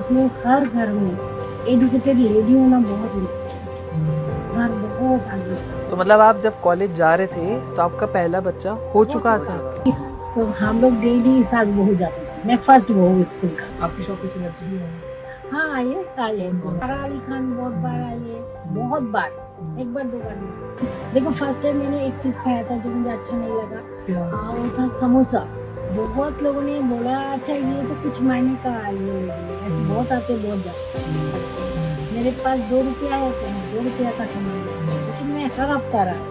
बोलती हूँ हर घर में एजुकेटेड लेडी होना बहुत इम्पोर्टेंट है। घर बहुत आगे बढ़ता तो मतलब आप जब कॉलेज जा रहे थे तो आपका पहला बच्चा हो चुका था? है। तो हम लोग डेली सास बहू जाते थे। मैं फर्स्ट बहू स्कूल का। आपकी शॉप पे सिलेक्ट भी है? हाँ आइए आइए, सारा अली खान बहुत बार आइए, बहुत बार, एक बार दो बार नहीं। देखो फर्स्ट टाइम मैंने एक चीज खाया था जो मुझे अच्छा नहीं लगा। वो था समोसा। बहुत लोगों ने बोला अच्छा ये तो कुछ महीने का ये ले लिए, ऐसे बहुत आते बहुत जाते। मेरे पास 2 रुपया है तो मैं 2 रुपया का सामान लेती हूँ, लेकिन मैं हर हफ्ता रहा।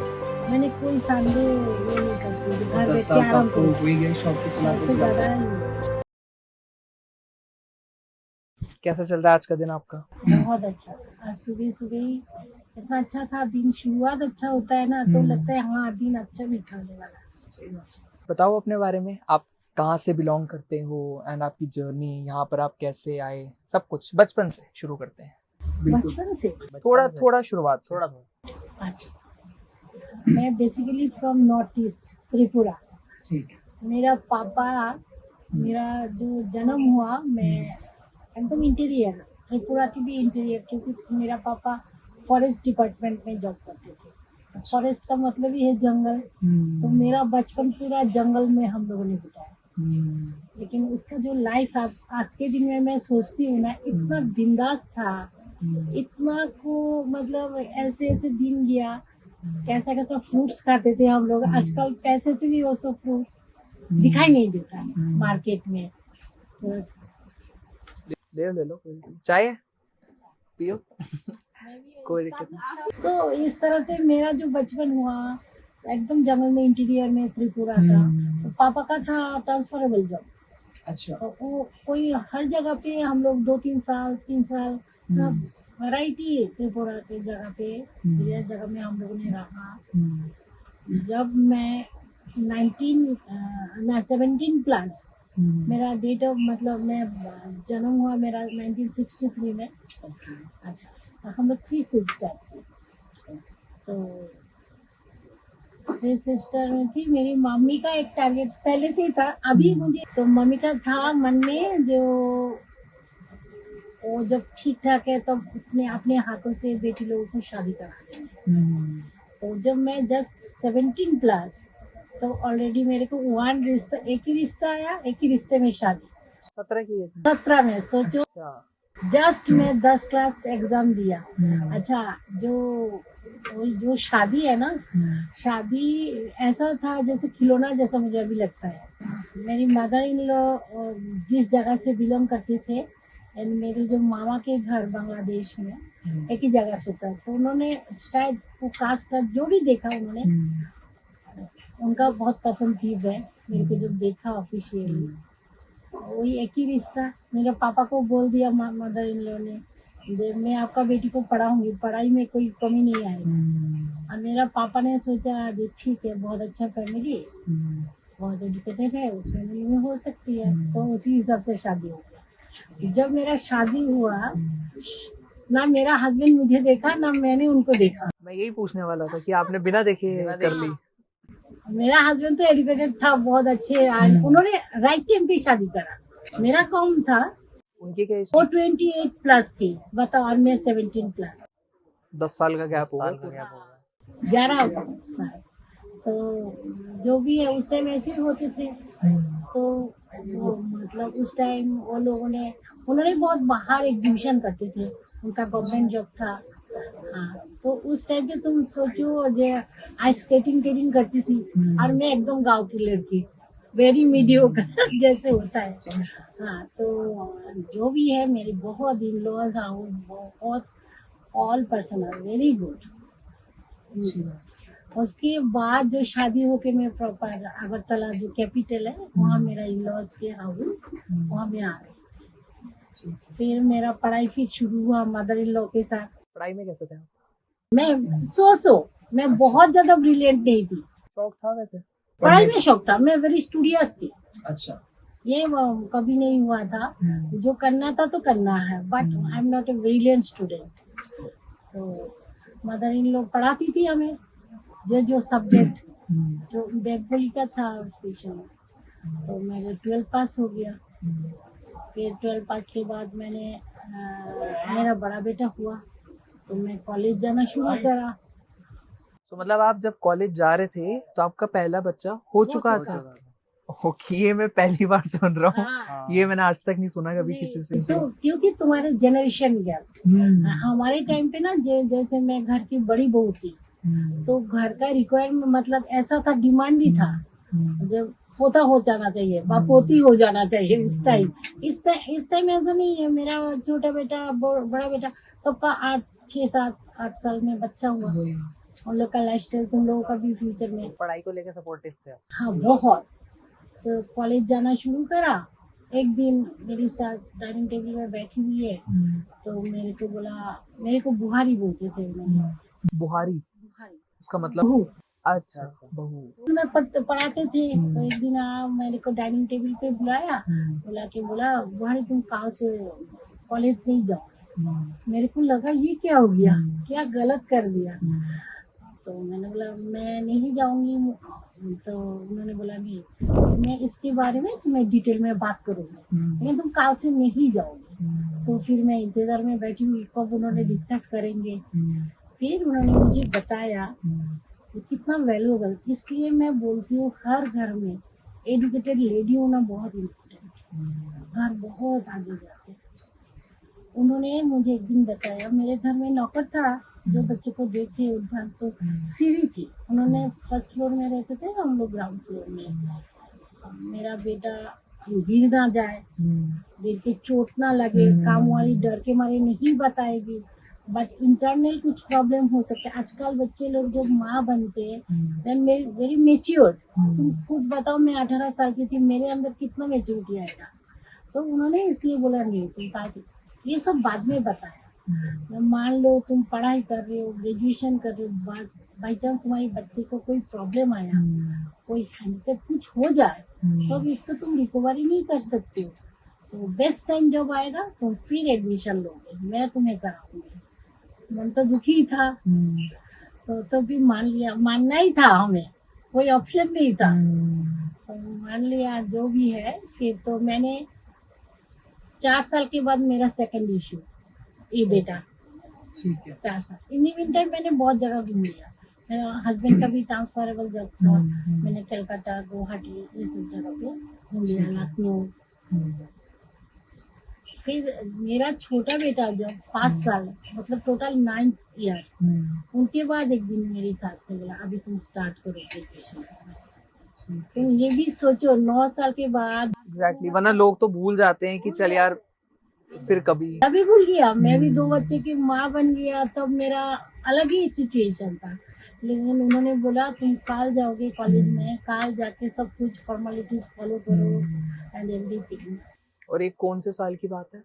मैंने कोई संडे ये नहीं करती कि घर बैठ के आराम करूँ। वही गई शॉप पे सबसे ज्यादा कैसा चल रहा है आज का दिन आपका? बहुत अच्छा। आज सुबह सुबह ही इतना अच्छा था। दिन शुरुआत अच्छा होता है ना तो लगता है हाँ दिन अच्छा निकलने वाला है। बताओ अपने बारे में, आप कहाँ से बिलोंग करते हो एंड आपकी जर्नी यहाँ पर आप कैसे आए, सब कुछ बचपन से शुरू करते हैं। बचपन से थोड़ा थोड़ा शुरुआत से। अच्छा, मैं basically from north east Tripura. ठीक है। मेरा पापा, मेरा जो जन्म हुआ मैं एकदम इंटीरियर, त्रिपुरा की भी इंटीरियर, क्योंकि मेरा पापा फॉरेस्ट डिपार्टमेंट में जॉब करते थे। फॉरेस्ट का मतलब ही है जंगल। तो मेरा बचपन पूरा जंगल में हम लोगों ने बिताया। लेकिन उसका जो लाइफ आज के दिन में मैं सोचती हूँ ना, इतना बिंदास था, इतना को मतलब ऐसे ऐसे दिन गया। कैसा कैसा फ्रूट्स खाते थे हम लोग। आजकल पैसे से भी वो सब फ्रूट्स दिखाई नहीं देता है मार्केट में। तो ले लो चाय पियो। कोई दिक्कत नहीं। तो इस तरह से मेरा जो बचपन हुआ एकदम जंगल में इंटीरियर में त्रिपुरा का। तो पापा का था ट्रांसफरेबल जॉब। अच्छा। तो वो कोई हर जगह पे हम लोग 2-3 साल 3 साल वैरायटी त्रिपुरा के जगह पे various जगह में हम लोगों ने रहा। जब मैं 17 प्लस मेरा डेट ऑफ मतलब मैं जन्म हुआ मेरा 1963 में। अच्छा, हम लोग 3 सिस्टर थे। तो 3 सिस्टर में थी। मेरी मम्मी का एक टारगेट पहले से ही था, अभी मुझे तो मम्मी का था मन में जो वो जब ठीक ठाक है तब अपने अपने हाथों से बेटी लोगों को शादी करा देंगे। तो जब मैं जस्ट 17 प्लस तो ऑलरेडी मेरे को एक ही रिश्ता आया, एक ही रिश्ते में शादी। 17 की एज में? 17 में सोचो। अच्छा। जस्ट मैं 10 क्लास एग्जाम दिया। अच्छा, जो शादी है ना, शादी ऐसा था जैसे खिलौना जैसा मुझे अभी लगता है। मेरी मदर इन लॉ जिस जगह से बिलोंग करते थे एंड मेरी जो मामा के घर बांग्लादेश में एक ही जगह से था। तो उन्होंने शायद वो कास्ट का जो भी देखा उन्होंने उनका बहुत पसंद थी मैं। मेरे को जब देखा ऑफिशियली वही एक ही रिश्ता। मेरे पापा को बोल दिया मदर इन लॉ ने मैं आपका बेटी को पढ़ाऊंगी, पढ़ाई में कोई कमी नहीं आएगी। और मेरा पापा ने सोचा जी ठीक है, बहुत अच्छा फैमिली, बहुत एजुकेटेड है, उस फैमिली में हो सकती है। तो उसी हिसाब से शादी हो गया। जब मेरा शादी हुआ ना मेरा हस्बैंड मुझे देखा ना मैंने उनको देखा। मैं यही पूछने वाला था कि आपने बिना देखे कर ली। मेरा हस्बैंड तो एजुकेटेड था, बहुत अच्छे। उन्होंने राइट टाइम पे शादी करा। मेरा कम था, उनकी क्या वो 28 प्लस थी बताओ और मैं 17 प्लस। 10 साल का गैप होगा। 11 साल। तो जो भी है उस टाइम ऐसे ही होते थे। तो वो मतलब उस टाइम वो लोगों ने उन्होंने बहुत बाहर एग्जीबिशन करते थे, उनका गवर्नमेंट जॉब था। हाँ, तो उस टाइम पे तुम सोचो जो आइस स्केटिंग करती थी और मैं एकदम गांव की लड़की वेरी मीडियोकर जैसे होता है। हाँ, तो जो भी है मेरे बहुत इन लॉज हाउस बहुत all person are very good. उसके बाद जो शादी होके मैं प्रॉपर अगरतला जो कैपिटल है वहाँ मेरा इन लॉज के हाउस वहाँ मैं आ गई। फिर मेरा पढ़ाई फिर शुरू हुआ मदर इन लॉ के साथ। पढ़ाई में कैसे थे आप? मैं बहुत ज्यादा ब्रिलियंट नहीं थी। शौक था वैसे? पढ़ाई में शौक था, मैं वेरी स्टूडियस थी। अच्छा। ये कभी नहीं हुआ था। जो करना था तो करना है, but I am not a brilliant student. तो मदर इन लॉ पढ़ाती थी हमें जो सब्जेक्ट जो बेंगोली का था स्पेशलिस्ट। तो मेरे 12 पास हो गया। फिर 12 पास के बाद मेरा बड़ा बेटा हुआ तो मैं कॉलेज जाना शुरू करा। तो मतलब आप जब कॉलेज जा रहे थे तो आपका पहला बच्चा हो चुका था? ओके, ये मैं पहली बार सुन रहा हूँ। हाँ। ये मैंने आज तक नहीं सुना कभी नहीं, किसी से। तो क्योंकि तुम्हारे जनरेशन गैप हमारे टाइम पे ना जैसे मैं घर की बड़ी बहू थी तो घर का रिक्वायरमेंट मतलब ऐसा था, डिमांड भी था जब पोता हो जाना चाहिए पोती हो जाना चाहिए उस टाइम। इस टाइम ऐसा नहीं है। मेरा छोटा बेटा बड़ा बेटा सबका 8 6 7 8 साल में बच्चा हुआ। उन लोग का लाइफस्टाइल तुम लोगों का भी फ्यूचर में पढ़ाई को लेकर सपोर्टिव थे? हाँ बहुत। तो कॉलेज जाना शुरू करा। एक दिन मेरी सास डाइनिंग टेबल में बैठी हुई है तो मेरे को बोला, मेरे को बुहारी बोलते थे उन्होंने। बुहारी? बुहारी उसका मतलब? बहू। अच्छा, बहू। स्कूल में पढ़ाते थे तो एक दिन मेरे को डाइनिंग टेबल पे बुलाया, बोला बुहारी तुम कल से कॉलेज नहीं जाओ। मेरे को लगा ये क्या हो गया, क्या गलत कर दिया। तो मैंने बोला मैं नहीं जाऊंगी। तो उन्होंने बोला नहीं, मैं इसके बारे में तुम्हें डिटेल में बात करूंगी लेकिन तुम कल से नहीं जाओगे। तो फिर मैं इंतजार में बैठी हुई कब उन्होंने डिस्कस करेंगे। फिर उन्होंने मुझे बताया कि कितना वैल्यूएबल। इसलिए मैं बोलती हूँ हर घर में एजुकेटेड लेडी होना बहुत इम्पोर्टेंट। घर बहुत आगे जाते। उन्होंने मुझे एक दिन बताया, मेरे घर में नौकर था जो बच्चे को देखे उधर तो सीढ़ी थी। उन्होंने फर्स्ट फ्लोर में रहते थे, हम लोग ग्राउंड फ्लोर में। मेरा बेटा गिर ना जाए, गिर के चोट ना लगे, काम वाली डर के मारे नहीं बताएगी, बट इंटरनल कुछ प्रॉब्लम हो सकता है। आजकल बच्चे लोग जो माँ बनते हैं वेरी मेच्योर। तुम खुद बताओ, मैं 18 साल की थी, मेरे अंदर कितना मेच्योरिटी आएगा। तो उन्होंने इसलिए बोला नहीं तुम कल से, ये सब बाद में बताया। मान लो तुम पढ़ाई कर रहे हो, ग्रेजुएशन कर रहे हो, बाई चांस तुम्हारे बच्चे को कोई प्रॉब्लम आया, कोई हैंडीकैप कुछ हो जाए तो अब इसको तुम रिकवरी नहीं कर सकते हो। तो बेस्ट टाइम जब आएगा तुम फिर एडमिशन लोगे, मैं तुम्हें कराऊंगी। मन तो दुखी था तो भी मान लिया, मानना ही था, हमें कोई ऑप्शन नहीं था। तो मान लिया जो भी है। फिर तो मैंने 4 साल के बाद मेरा सेकंड इशू ये बेटा। ठीक है। 4 साल इन मीन टाइम मैंने बहुत जगह घूम लिया। मेरा हस्बैंड का भी ट्रांसफरेबल जॉब था, मैंने कलकत्ता, गुवाहाटी ये सब जगह पे घूम लिया, लखनऊ। फिर मेरा छोटा बेटा जब 5 साल मतलब टोटल 9 ईयर, उनके बाद एक दिन मेरी सास ने बोला अभी तुम स्टार्ट करो ग्रेजुएशन। तुम ये भी सोचो 9 साल के बाद। एग्जैक्टली, वरना लोग तो भूल जाते हैं कि चल यार फिर कभी। अभी भूल गया, मैं भी 2 बच्चे की माँ बन गया, तब मेरा अलग ही सिचुएशन था। लेकिन उन्होंने बोला तुम कल जाओगे कॉलेज में, कल जाके सब कुछ फॉर्मेलिटीज फॉलो करो एंड एवरीथिंग। और एक कौन से साल की बात है?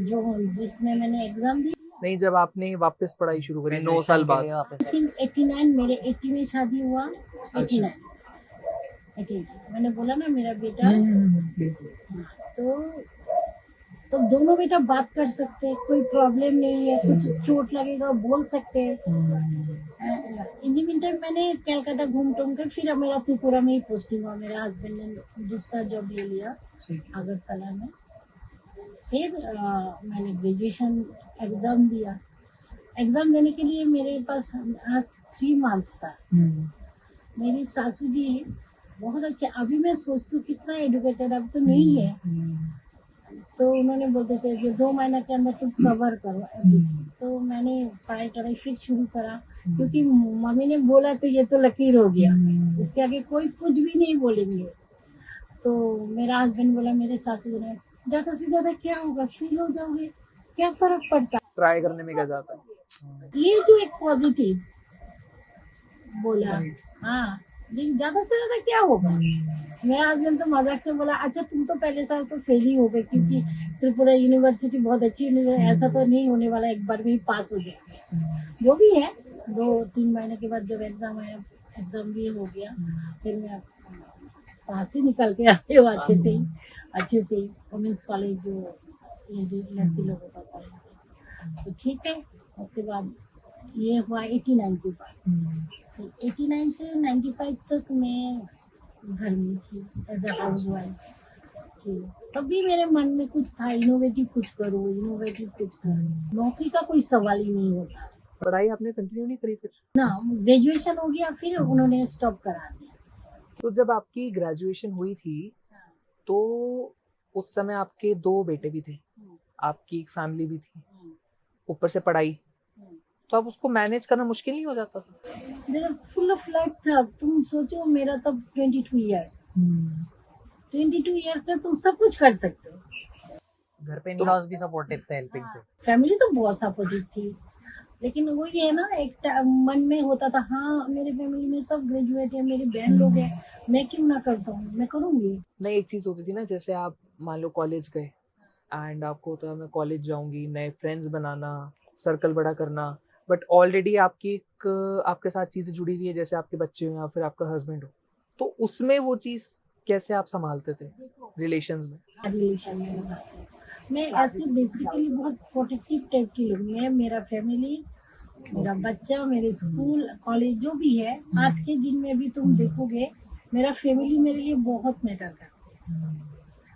जो जिसमें मैंने एग्जाम दी, नहीं, जब आपने वापस पढ़ाई शुरू करी 9 साल बाद। आई थिंक 89, मेरे 80 में शादी हुआ। 89 मैंने बोला ना मेरा बेटा। तो दोनों बेटा बात कर सकते, कोई प्रॉब्लम नहीं है, कुछ चोट लगेगा बोल सकते। इन द मीन टाइम मैंने कलकत्ता घूम टूम के फिर मेरा त्रिपुरा में ही पोस्टिंग हुआ। मेरा हस्बैंड ने दूसरा जॉब ले लिया अगरतला में। फिर मैंने ग्रेजुएशन एग्ज़ाम दिया। एग्ज़ाम देने के लिए मेरे पास आज 3 मंथ्स था। मेरी सासू जी बहुत अच्छे, अभी मैं सोचती हूँ कितना एजुकेटेड, अब तो नहीं है। तो उन्होंने बोलते थे कि 2 महीने के अंदर तुम कवर करो एवरीथिंग। तो मैंने पढ़ाई फिर शुरू करा, क्योंकि मम्मी ने बोला तो ये तो लकीर हो गया, इसके आगे कोई कुछ भी नहीं बोलेंगे। तो मेरा हस्बैंड बोला, मेरे सासू ने, ज़्यादा से ज़्यादा क्या होगा, फेल हो जाओगे, क्या फर्क पड़ता, ट्राई करने में क्या जाता है। ये जो एक पॉजिटिव बोला, हाँ लेकिन ज़्यादा से ज़्यादा क्या होगा। मेरा हस्बैंड तो मजाक से बोला अच्छा तुम तो पहले साल तो फेल ही हो गए, क्योंकि त्रिपुरा यूनिवर्सिटी बहुत अच्छी यूनिवर्सिटी, ऐसा तो नहीं होने वाला एक बार में ही पास हो जाएंगे। जो भी है 2-3 महीने के बाद जब एग्जाम आया, एग्जाम भी हो गया, फिर मैं पास ही निकल के आई हूँ अच्छे से ही वुमेंस कॉलेज जो लड़की लोगों का कॉलेज है। तो ठीक है, उसके बाद ये हुआ 89 के बाद। फिर 89 से 95 तक मैं घर में थी एज अ हाउस वाइफ। कि तभी मेरे मन में कुछ था, इनोवेटिव कुछ करूँ, इनोवेटिव कुछ करूँ। नौकरी का कोई सवाल ही नहीं होता। पढ़ाई आपने कंटिन्यू नहीं करी फिर? ना ग्रेजुएशन हो गया, फिर उन्होंने स्टॉप करा दिया। तो जब आपकी ग्रेजुएशन हुई थी तो उस समय आपके 2 बेटे भी थे, आपकी एक फैमिली भी थी, ऊपर से पढ़ाई, तो अब उसको मैनेज करना मुश्किल नहीं हो जाता था? मेरा फुल ऑफ लाइफ था। तुम सोचो, मेरा तब 22 ईयर्स, 22 ईयर्स में तुम सब कुछ कर सकते हो। घर पे इन-लॉज भी सपोर्टिव थे, हेल्पिंग थे। फैमिली तो बहुत सपोर्टिव थी, लेकिन वही है ना, एक मन में होता था, हाँ मेरे फैमिली में सब ग्रेजुएट है, मेरे बहन लोग हैं, मैं क्यों ना करता हूँ, मैं करूँगी। नहीं, एक चीज़ होती थी ना, जैसे आप मान लो कॉलेज गए एंड आपको होता है मैं कॉलेज जाऊंगी, नए फ्रेंड्स बनाना, सर्कल बड़ा करना, बट ऑलरेडी आपकी एक आपके साथ चीज़ें जुड़ी हुई है, जैसे आपके बच्चे हो या फिर आपका हस्बैंड हो, तो उसमें वो चीज़ कैसे आप संभालते थे रिलेशंस में? रिलेशन में बताती हूँ। मैं ऐसे बेसिकली बहुत प्रोटेक्टिव टाइप की लोग, मैं, मेरा फैमिली, मेरा बच्चा, मेरे स्कूल कॉलेज जो भी है, आज के दिन में भी तुम देखोगे मेरा फैमिली मेरे लिए बहुत मैटर करते हैं।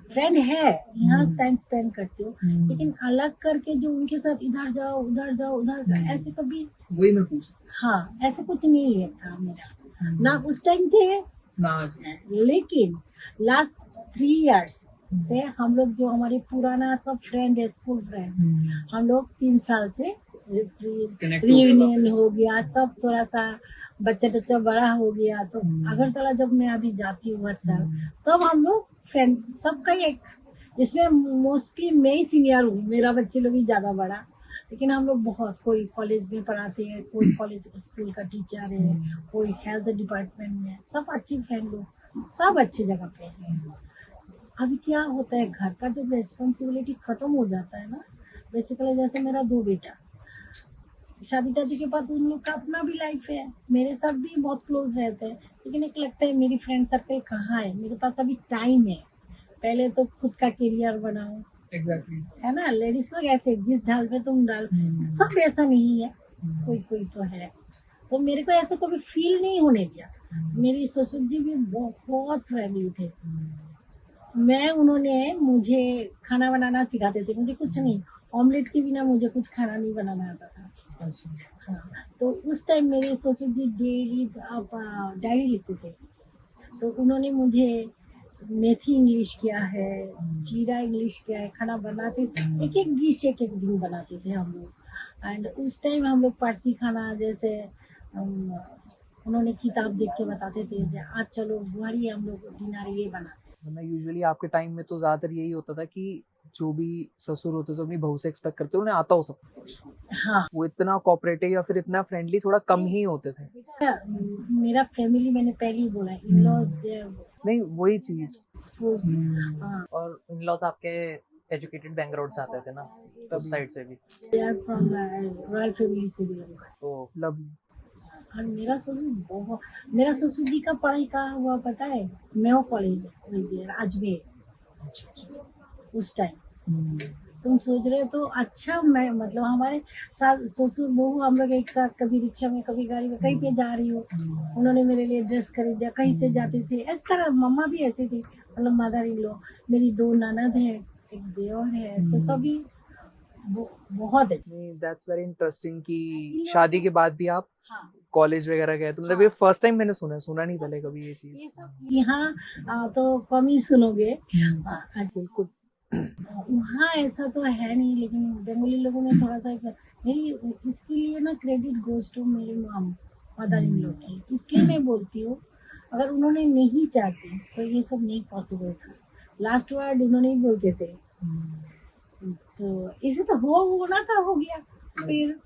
फ्रेंड है, यहाँ टाइम स्पेंड करते हो, लेकिन अलग करके जो उनके साथ इधर जाओ उधर जाओ उधर जाओ, ऐसे कभी, वही मैं पूछ हाँ ऐसे कुछ नहीं है था मेरा, ना उस टाइम थे, ना। लेकिन लास्ट 3 इयर्स से हम लोग, जो हमारे पुराना सब फ्रेंड है, स्कूल फ्रेंड, हम लोग 3 साल से रियूनियन हो गया, सब थोड़ा सा बच्चा बच्चा बड़ा हो गया, तो अगरतला जब मैं अभी जाती हूँ हर साल, तब हम लोग फ्रेंड सबका एक, इसमें मोस्टली मैं ही सीनियर हूँ, मेरा बच्चे लोग ही ज़्यादा बड़ा, लेकिन हम लोग बहुत, कोई कॉलेज में पढ़ाते हैं, कोई कॉलेज स्कूल का टीचर है, कोई हेल्थ डिपार्टमेंट में, सब अच्छी फ्रेंड लोग, सब अच्छी जगह पे है। अभी क्या होता है, घर का जब रेस्पॉन्सिबिलिटी खत्म हो जाता है ना, बेसिकली जैसे मेरा 2 बेटा, शादी शादी के बाद उन लोग का अपना भी लाइफ है, मेरे साथ भी बहुत क्लोज रहते हैं, लेकिन एक लगता है मेरी फ्रेंड सर्कल कहाँ है, मेरे पास अभी टाइम है, पहले तो खुद का करियर बनाओ। एग्जैक्टली। है ना, लेडीज लोग ऐसे, जिस ढाल पे तुम डाल, सब ऐसा नहीं है, कोई कोई तो है, तो मेरे को ऐसे कभी फील नहीं होने दिया। मेरी ससुर जी भी बहुत फ्रेंडली थे, मैं, उन्होंने मुझे खाना बनाना सिखाते थे, मुझे कुछ नहीं, ऑमलेट के बिना मुझे कुछ खाना नहीं बनाना आता था। अच्छा। हाँ, तो उस टाइम मेरे ससुर जी डेली डायरी लिखते थे, तो उन्होंने मुझे मेथी इंग्लिश किया है, जीरा इंग्लिश किया है, खाना बनाते, एक एक डिश एक एक दिन बनाते थे हम लोग। एंड उस टाइम हम लोग पारसी खाना, जैसे उन्होंने किताब देख के बताते थे, आज चलो बुहारी हम लोग डिनर ये बनाते। वरना यूजुअली आपके टाइम में तो ज़्यादातर यही होता था कि जो भी ससुर होते थे अपनी बहू से एक्सपेक्ट करते, उन्हें आता हो सब कुछ, हाँ, वो इतना कोऑपरेटिव या फिर इतना फ्रेंडली थोड़ा कम ही होते थे। मेरा फैमिली, मैंने पहले ही बोला, इन-लॉज नहीं, वही चीज़। हाँ, और इन-लॉज आपके एजुकेटेड बैकग्राउंड से आते थे ना, उस साइड से भी। फ्रॉम रॉयल फैमिली से बिलोंग करते। तो लवली। और मेरा ससुर जी का पढ़ाई कहाँ हुआ पता है, मेयो कॉलेज अजमेर, उस टाइम तुम सोच रहे हो, तो अच्छा, मैं मतलब हमारे साथ ससुर बहू हम लोग एक साथ, कभी रिक्शा में कभी गाड़ी में कहीं पे जा रही हो, उन्होंने मेरे लिए ड्रेस खरीद दिया, कहीं से जाते थे इस तरह, मम्मा भी ऐसी थी, मतलब मदर इन लॉ, मेरी 2 ननद है, एक देवर है, तो सभी बहुत है। नहीं, दैट्स वेरी इंटरेस्टिंग कि शादी के बाद भी आप हाँ, कॉलेज वगैरह गए, तो मतलब ये फर्स्ट टाइम मैंने सुना नहीं पहले कभी ये ये चीज़। सब यहाँ तो कम ही सुनोगे, बिल्कुल। वहाँ ऐसा तो है नहीं, लेकिन बंगाली लोगों में थोड़ा सा मेरी, इसके लिए ना क्रेडिट गोज टू मेरी मदर इन लॉ की, इसलिए मैं बोलती हूँ, अगर उन्होंने नहीं चाहती तो ये सब नहीं पॉसिबल था। लास्ट वर्ड उन्होंने ही बोलते थे, तो इसे तो होना था, हो गया। फिर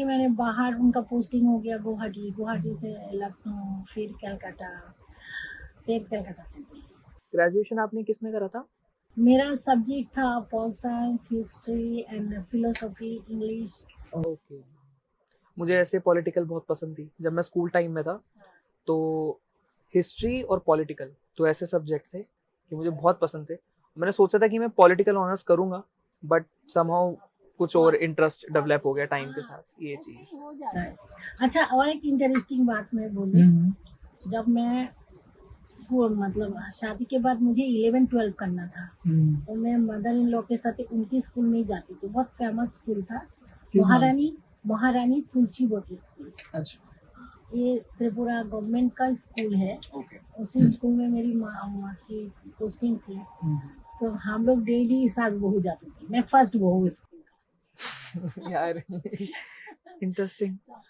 मैंने बाहर, उनका पोस्टिंग हो गया गुवाहाटी से लखनऊ, फिर कलकत्ता से दिल्ली। ग्रेजुएशन आपने किस में करा था? मेरा सब्जेक्ट था pol science, history and philosophy, English. Okay. मुझे ऐसे पॉलिटिकल बहुत पसंद थी जब मैं स्कूल टाइम में था, तो हिस्ट्री और पॉलिटिकल तो ऐसे सब्जेक्ट थे कि मुझे बहुत पसंद थे। मैंने सोचा था कि मैं पॉलिटिकल ऑनर्स करूँगा, बट समहाउ कुछ और इंटरेस्ट डेवलप हो गया टाइम के साथ, ये चीज़। हो जाता है। अच्छा, और एक इंटरेस्टिंग बात मैं बोलूँ, जब मैं स्कूल मतलब शादी के बाद मुझे 11-12 करना था, तो मैं मदर इन लॉ के साथ उनकी स्कूल में ही जाती थी। बहुत फेमस स्कूल था, किस नाम से? महारानी तुलसीवती स्कूल। अच्छा, ये त्रिपुरा गवर्नमेंट का स्कूल है। ओके। उसी स्कूल में मेरी माँ की पोस्टिंग थी, तो हम लोग डेली सास बहू जाते थे। मैं फर्स्ट बहू स्कूल यार इंटरेस्टिंग। का।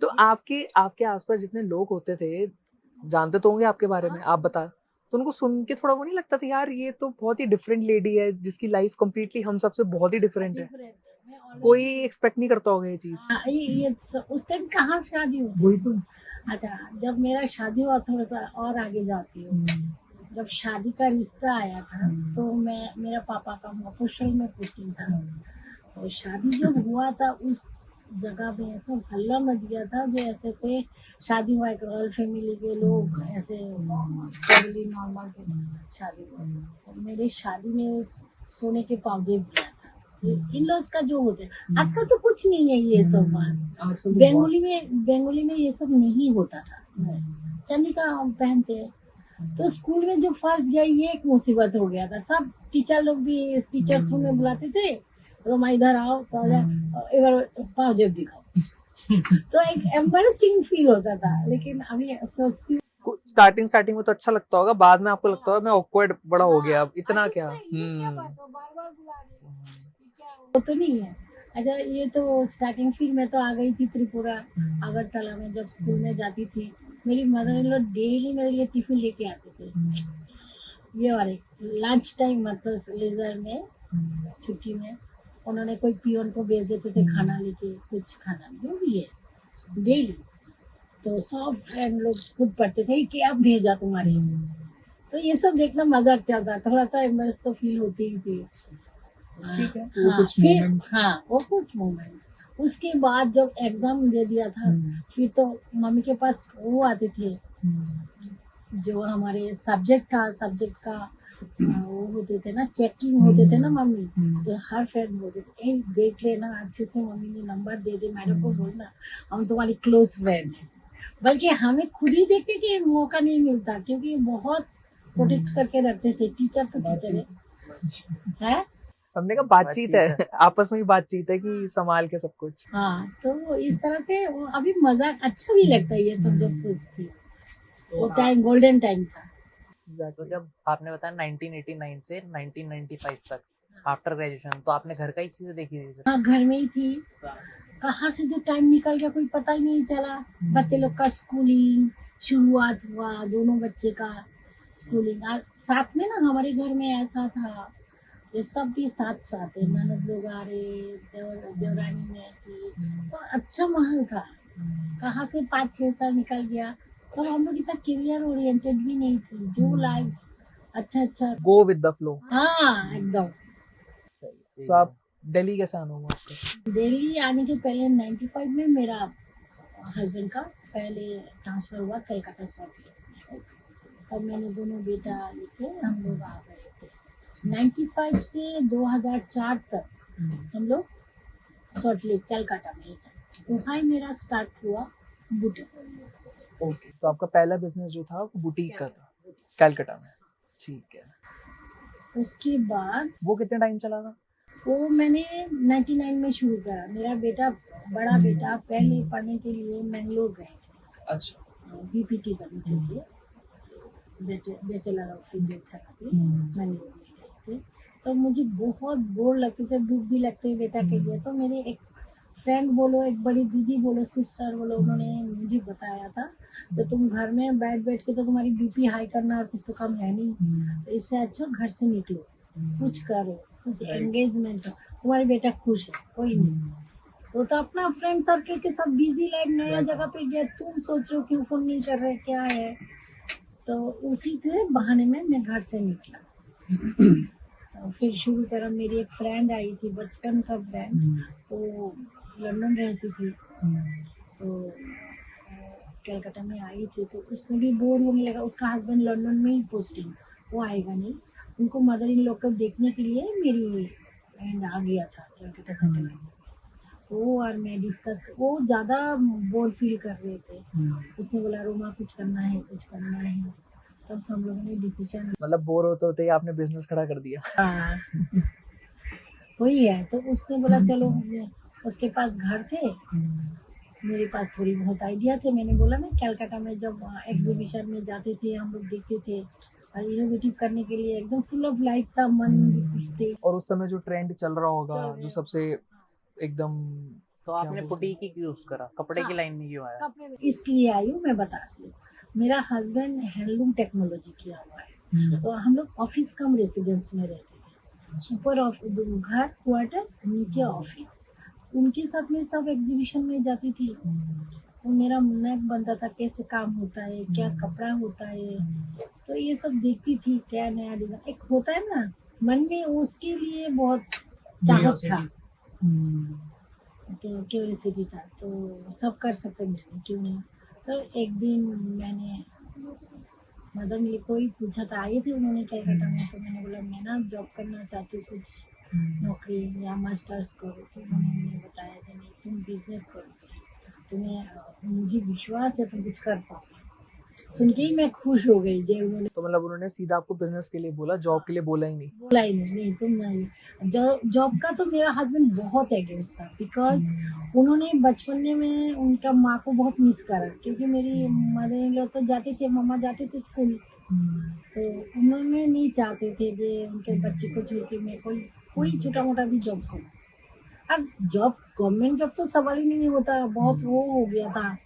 तो आपके आपके आसपास जितने लोग होते थे, जानते तो होंगे आपके बारे में, आप बता, तो उनको सुन के थोड़ा वो नहीं लगता था यार ये तो बहुत ही डिफरेंट लेडी है जिसकी लाइफ कंप्लीटली हम सबसे बहुत ही डिफरेंट है? कोई एक्सपेक्ट नहीं करता होगा ये चीज। उस टाइम कहाँ शादी हुई? वही तो। अच्छा, जब मेरा शादी हुआ थोड़ा सा और आगे जाती हूँ। जब शादी का रिश्ता आया था तो मैं मेरा पापा का ऑफिशियल में पोस्टिंग था, तो शादी जब हुआ था उस जगह पे ऐसा हल्ला मच गया था जो ऐसे थे शादी हुआ एक रॉयल फैमिली के लोग ऐसे फैमिली नॉर्मल के शादी हुआ। तो मेरी शादी में सोने के पावजेब दिया था। इन लॉज का जो होता है आजकल तो कुछ नहीं है ये सब बात। बेंगोली में ये सब नहीं होता था, चांदी का पहनते हैं। तो स्कूल में जब फर्स्ट गया ये एक मुसीबत हो गया था। सब टीचर लोग भी टीचर्स में बुलाते थे, रोमा इधर आओ तो एक बार पावजेब दिखाओ। तो एक एम्बैरेसिंग फील होता था, लेकिन अभी सोचती हूँ स्टार्टिंग में तो अच्छा लगता होगा, बाद में आपको लगता होगा मैं ऑकवर्ड बड़ा हो गया, अब इतना अजीब क्या। सा ये क्या बात हो, बार-बार बुला रही है, ये क्या वो तो नहीं है। अच्छा, ये तो स्टार्टिंग फील में तो आ गई थी त्रिपुरा अगरतला में। जब स्कूल में जाती थी मेरी मदर इन लॉ डेली मेरे लिए टिफिन लेके आते थे। ये वाले लंच टाइम मतलब लेजर में छुट्टी में उन्होंने कोई पियोन को भेज देते थे खाना लेके, कुछ खाना जो भी है डेली। तो सब फ्रेंड लोग खुद पढ़ते थे कि अब भेजा तुम्हारे। तो ये सब देखना मजाक चलता, थोड़ा सा एम्बेरस तो फील होती ही थी। ठीक है, हाँ, कुछ फिर moments। हाँ वो कुछ मोमेंट्स। उसके बाद जब एग्जाम दे दिया था फिर तो मम्मी के पास वो आते थे जो हमारे सब्जेक्ट का वो होते थे ना, चेकिंग होते थे ना मम्मी। तो हर फ्रेंड बोलते थे ए देख लेना अच्छे से, मम्मी ने नंबर दे दे, मैडम को बोलना हम तुम्हारी क्लोज फ्रेंड है। बल्कि हमें खुद ही देखने के मौका नहीं मिलता क्योंकि बहुत प्रोटेक्ट करके रखते थे। टीचर तो टीचर है। हमने कहा बातचीत है, आपस में ही बातचीत है कि संभाल के सब कुछ। हाँ, तो इस तरह से अभी मजाक अच्छा भी लगता है ये सब जब सोचती हूँ। वो टाइम गोल्डन टाइम था। तो जब आपने बताया 1989 से 1995 तक आफ्टर ग्रेजुएशन, तो आपने घर का ही चीजें देखी थी? हाँ, घर में ही थी। कहाँ से जो टाइम निकल गया कोई पता ही नहीं चला। बच्चे लोग का स्कूलिंग शुरुआत हुआ, दोनों बच्चे का स्कूलिंग। और साथ में ना हमारे घर में ऐसा था ये सब भी साथ साथ है, ननद लोग आ रहे, देवरानी में थी, तो अच्छा माहौल था। कहाँ से 5-6 साल निकल गया तो हम लोग इतना करियर ओरिएंटेड भी नहीं थी। जो लाइफ अच्छा गो विद द फ्लो। हाँ एकदम। तो आप दिल्ली कैसे आना हुआ आपका? दिल्ली आने के पहले 95 में मेरा हस्बैंड का पहले ट्रांसफर हुआ कलकत्ता सॉफ्टवेयर। तब मैंने दोनों बेटा लेके हम लोग आ गए थे। 95 से 2004 तक हम लोग सॉल्टलेक कलकत्ता में ही थे। वहाँ मेरा स्टार्ट हुआ बुटीक। ओके, तो आपका पहला बिजनेस जो था वो बुटीक का था कलकत्ता में, ठीक है। उसके बाद वो कितने टाइम चला था? वो मैंने 99 में शुरू करा। मेरा बेटा बड़ा बेटा पहले पढ़ने के लिए मैंगलोर गए थे, अच्छा, बीपीटी करने के लिए, बैचलर ऑफ फिजियोथेरेपी मैंगलोर में गए थे। तो मुझे बहुत बोर लगते थे, दुख भी लगते बेटा के लिए। तो मेरे एक फ्रेंड बोलो, एक बड़ी दीदी बोलो, सिस्टर बोलो, उन्होंने मुझे बताया था तो तुम घर में बैठ के तो तुम्हारी बीपी हाई करना और कुछ तो कम है नहीं, तो इससे अच्छा घर से निकलो, कुछ करो, कुछ एंगेजमेंट हो, तुम्हारा बेटा खुश है, कोई नहीं। तो अपना फ्रेंड सर्कल के साथ बिजी लाइफ, नया जगह पे गया, तुम सोच रहे हो क्यों फोन नहीं कर रहे, क्या है। तो उसी के बहाने में मैं घर से निकला। तो फिर शुरू करा। मेरी एक फ्रेंड आई थी, बचपन का फ्रेंड, वो लंदन रहती थी, तो कलकत्ता में आई थी। तो उसने भी बोर होने लगा, उसका हस्बैंड लंदन में ही पोस्टिंग, वो आएगा नहीं, उनको मदर इन लोग को देखने के लिए मेरी फ्रेंड आ गया था कलकत्ता सेटल। तो वो और मैं डिस्कस, वो ज़्यादा बोर फील कर रहे थे। उसने बोला रोमा कुछ करना है, कुछ करना है। तब हम लोगों ने डिसीजन। मतलब बोर होते होते ही आपने बिजनेस खड़ा कर दिया। हाँ वही है, तो उसने बोला चलो, उसके पास घर थे, मेरे पास थोड़ी बहुत आइडिया थे। मैंने बोला ना कलकत्ता में जब एग्जीबिशन में जाते थे हम लोग, देखते थे, और इनोवेटिव करने के लिए एकदम फुल ऑफ लाइफ था, मन भी खुश थे। और उस समय जो ट्रेंड चल रहा होगा, चल रहा जो सबसे एकदम, तो आपने बुटीक ही क्यों यूज करा, कपड़े की हाँ। लाइन में क्यों आया? कपड़े में इसलिए आई हूँ, मैं बताती हूँ। मेरा हस्बैंड हैंडलूम टेक्नोलॉजी किया हुआ है, तो हम लोग ऑफिस कम रेसिडेंस में रहते थे। ऊपर घर क्वार्टर, नीचे ऑफिस। उनके साथ में सब एग्जीबिशन में जाती थी, तो मेरा नेक बनता था कैसे काम होता है, क्या कपड़ा होता है, तो ये सब देखती थी, क्या नया डिजाइन एक होता है ना मन में, उसके लिए बहुत चाहत था, तो क्यूरियोसिटी था, तो सब कर सकते हैं क्यों नहीं। तो एक दिन मैंने मदर मिली कोई पूछा था, आई थी उन्होंने कलकत्ता में, तो मैंने बोला मैं ना जॉब करना चाहती हूँ, कुछ नौकरी या मास्टर्स करो, तो उन्होंने बताया कि नहीं तुम बिजनेस करोगे, तुम्हें मुझे विश्वास है तुम कुछ कर पाओगे। सुन के ही मैं खुश हो गई जब उन्होंने तो मतलब उन्होंने सीधा आपको बिजनेस के लिए बोला, जॉब के लिए बोला ही नहीं? बोला ही नहीं तुम नहीं। जॉब का तो मेरा हस्बैंड बहुत अगेंस्ट था, बिकॉज उन्होंने बचपन में उनका माँ को बहुत मिस करा, क्योंकि मेरी मदर इन लॉ तो जाते थे, मम्मा जाते थे स्कूल, तो उन्होंने नहीं चाहते थे कि उनके बच्चे को छोड़ के मैं कोई छोटा मोटा भी जॉब करूँ। अब जॉब गवर्नमेंट जॉब तो सवाल ही नहीं होता, बहुत वो हो गया था,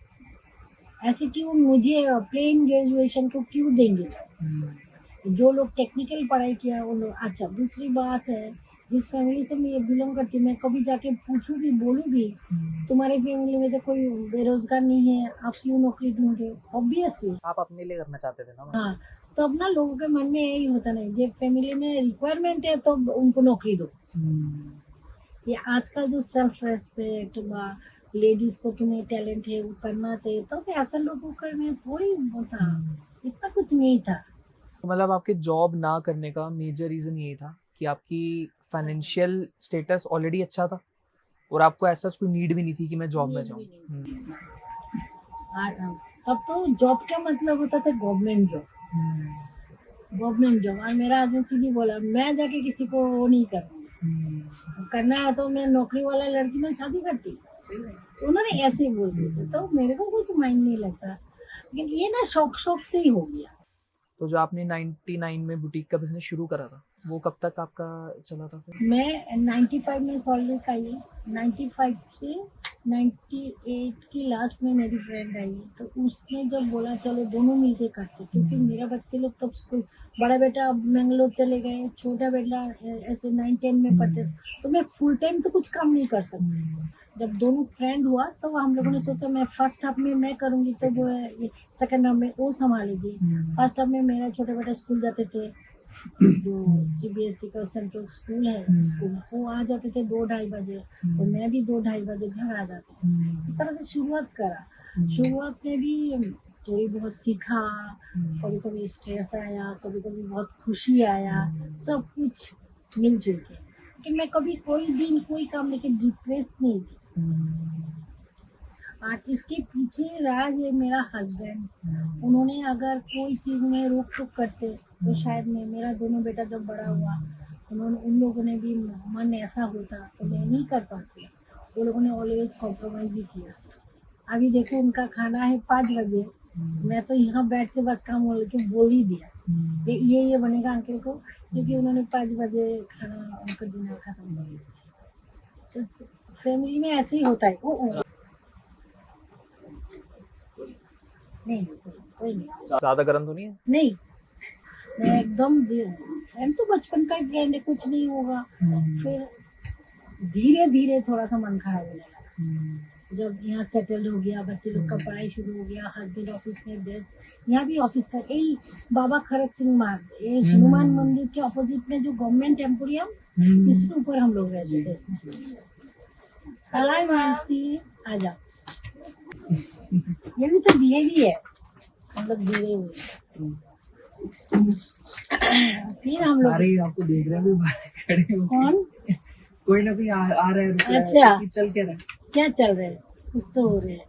ऐसे क्यों मुझे प्लेन ग्रेजुएशन को क्यों देंगे जॉब? जो लोग टेक्निकल पढ़ाई किया वो लोग। अच्छा दूसरी बात है, जिस फैमिली से मैं बिलोंग करती हूँ, मैं कभी जाके पूछूं भी, बोलूँ भी, तुम्हारी फैमिली में तो कोई बेरोजगार नहीं है, आप क्यों नौकरी ढूंढे? ऑब्वियसली आप अपने लिए करना चाहते थे ना? हाँ, तो अब ना लोगों के मन में यही होता नहीं, जब फैमिली में रिक्वायरमेंट है तो उनको नौकरी दो। ये आजकल जो सेल्फ रेस्पेक्ट, लेडीज को तुम्हें टैलेंट है वो करना चाहिए, तो ऐसा लोगों का में थोड़ी होता, इतना कुछ नहीं था। मतलब आपके जॉब ना करने का मेजर रीजन ये था कि आपकी फाइनेंशियल स्टेटस ऑलरेडी अच्छा था और आपको ऐसा कोई नीड भी नहीं थी कि मैं जॉब में जाऊँ। तब तो जॉब का मतलब होता था गवर्नमेंट जॉब, गवर्नमेंट जॉब। और मेरा हस्बैंड सीधी बोला मैं जाके किसी को वो नहीं करूँगी, करना है तो मैं नौकरी वाला लड़की में शादी करती, तो उन्होंने ऐसे ही बोल दिए थे, तो मेरे को कुछ माइंड नहीं लगता, लेकिन ये ना शौक से ही हो गया। तो जो आपने 99 में बुटीक का बिजनेस शुरू करा था, वो कब तक आपका चला था फिर? मैं 95 में सॉलिड का ही, 95 से 98 की लास्ट में मेरी फ्रेंड आई, तो उसने जब बोला चलो दोनों मिलके करते, क्योंकि मेरा बच्चे लोग तब स्कूल, बड़ा बेटा बेंगलोर चले गए, छोटा बेटा ऐसे 9-10 में पढ़ते, तो मैं फुल टाइम तो कुछ काम नहीं कर सकती। जब दोनों फ्रेंड हुआ तो हम लोगों ने सोचा मैं फर्स्ट हाफ में मैं करूँगी, तो वो सेकंड हाफ में वो संभालेगी। फर्स्ट हाफ में मेरा छोटा बेटा स्कूल जाते थे, जो CBSE का सेंट्रल स्कूल है, स्कूल में वो आ जाते थे 2-2:30 बजे, तो मैं भी 2-2:30 बजे घर आ जाती। इस तरह से शुरुआत करा। शुरुआत में भी थोड़ी बहुत सीखा, कभी कभी स्ट्रेस आया, कभी कभी बहुत खुशी आया, सब कुछ मिलजुल के, लेकिन मैं कभी कोई दिन कोई काम लेके डिप्रेस नहीं थी। और इसके पीछे राज है मेरा हस्बैंड। उन्होंने अगर कोई चीज़ में रोक टोक करते तो शायद मेरा दोनों बेटा जब बड़ा हुआ, उन लोगों ने भी मन ऐसा होता तो मैं नहीं कर पाती, वो लोगों ने ऑलवेज कॉम्प्रोमाइज ही किया। अभी देखो उनका खाना है 5 बजे, मैं तो यहाँ बैठ के बस काम बोल ही दिया ये बनेगा अंकल को, क्योंकि उन्होंने 5 बजे खाना उनका डिनर खत्म कर दिया। तो फैमिली में ऐसे ही होता है। नहीं कोई नहीं। ज्यादा गर्म तो नहीं है? नहीं, मैं एकदम फ्रेंड तो बचपन का ही फ्रेंड है, कुछ नहीं होगा। फिर धीरे धीरे थोड़ा सा मन खराब होने लगा, जब यहाँ सेटल हो गया, बच्चे लोग का पढ़ाई शुरू हो गया, हस्बैंड ऑफिस में बेस्ट, यहाँ भी ऑफिस का यही बाबा खड़क सिंह मार्ग, ये हनुमान मंदिर के ऑपोजिट में जो गवर्नमेंट एम्पोरियम, इसके ऊपर हम लोग रहते थे। हाय मानसी, आ जाओ। ये भी तो दिए भी है, हम लोग दिए हुए। फिर हम लोग सारे आपको देख रहे हैं बाहर खड़े हो, कौन कोई ना कोई आ रहा है, रुक रहा है, अच्छा। कि चल क्या रहा है? क्या चल रहे हैं, कुछ तो हो रहे हैं।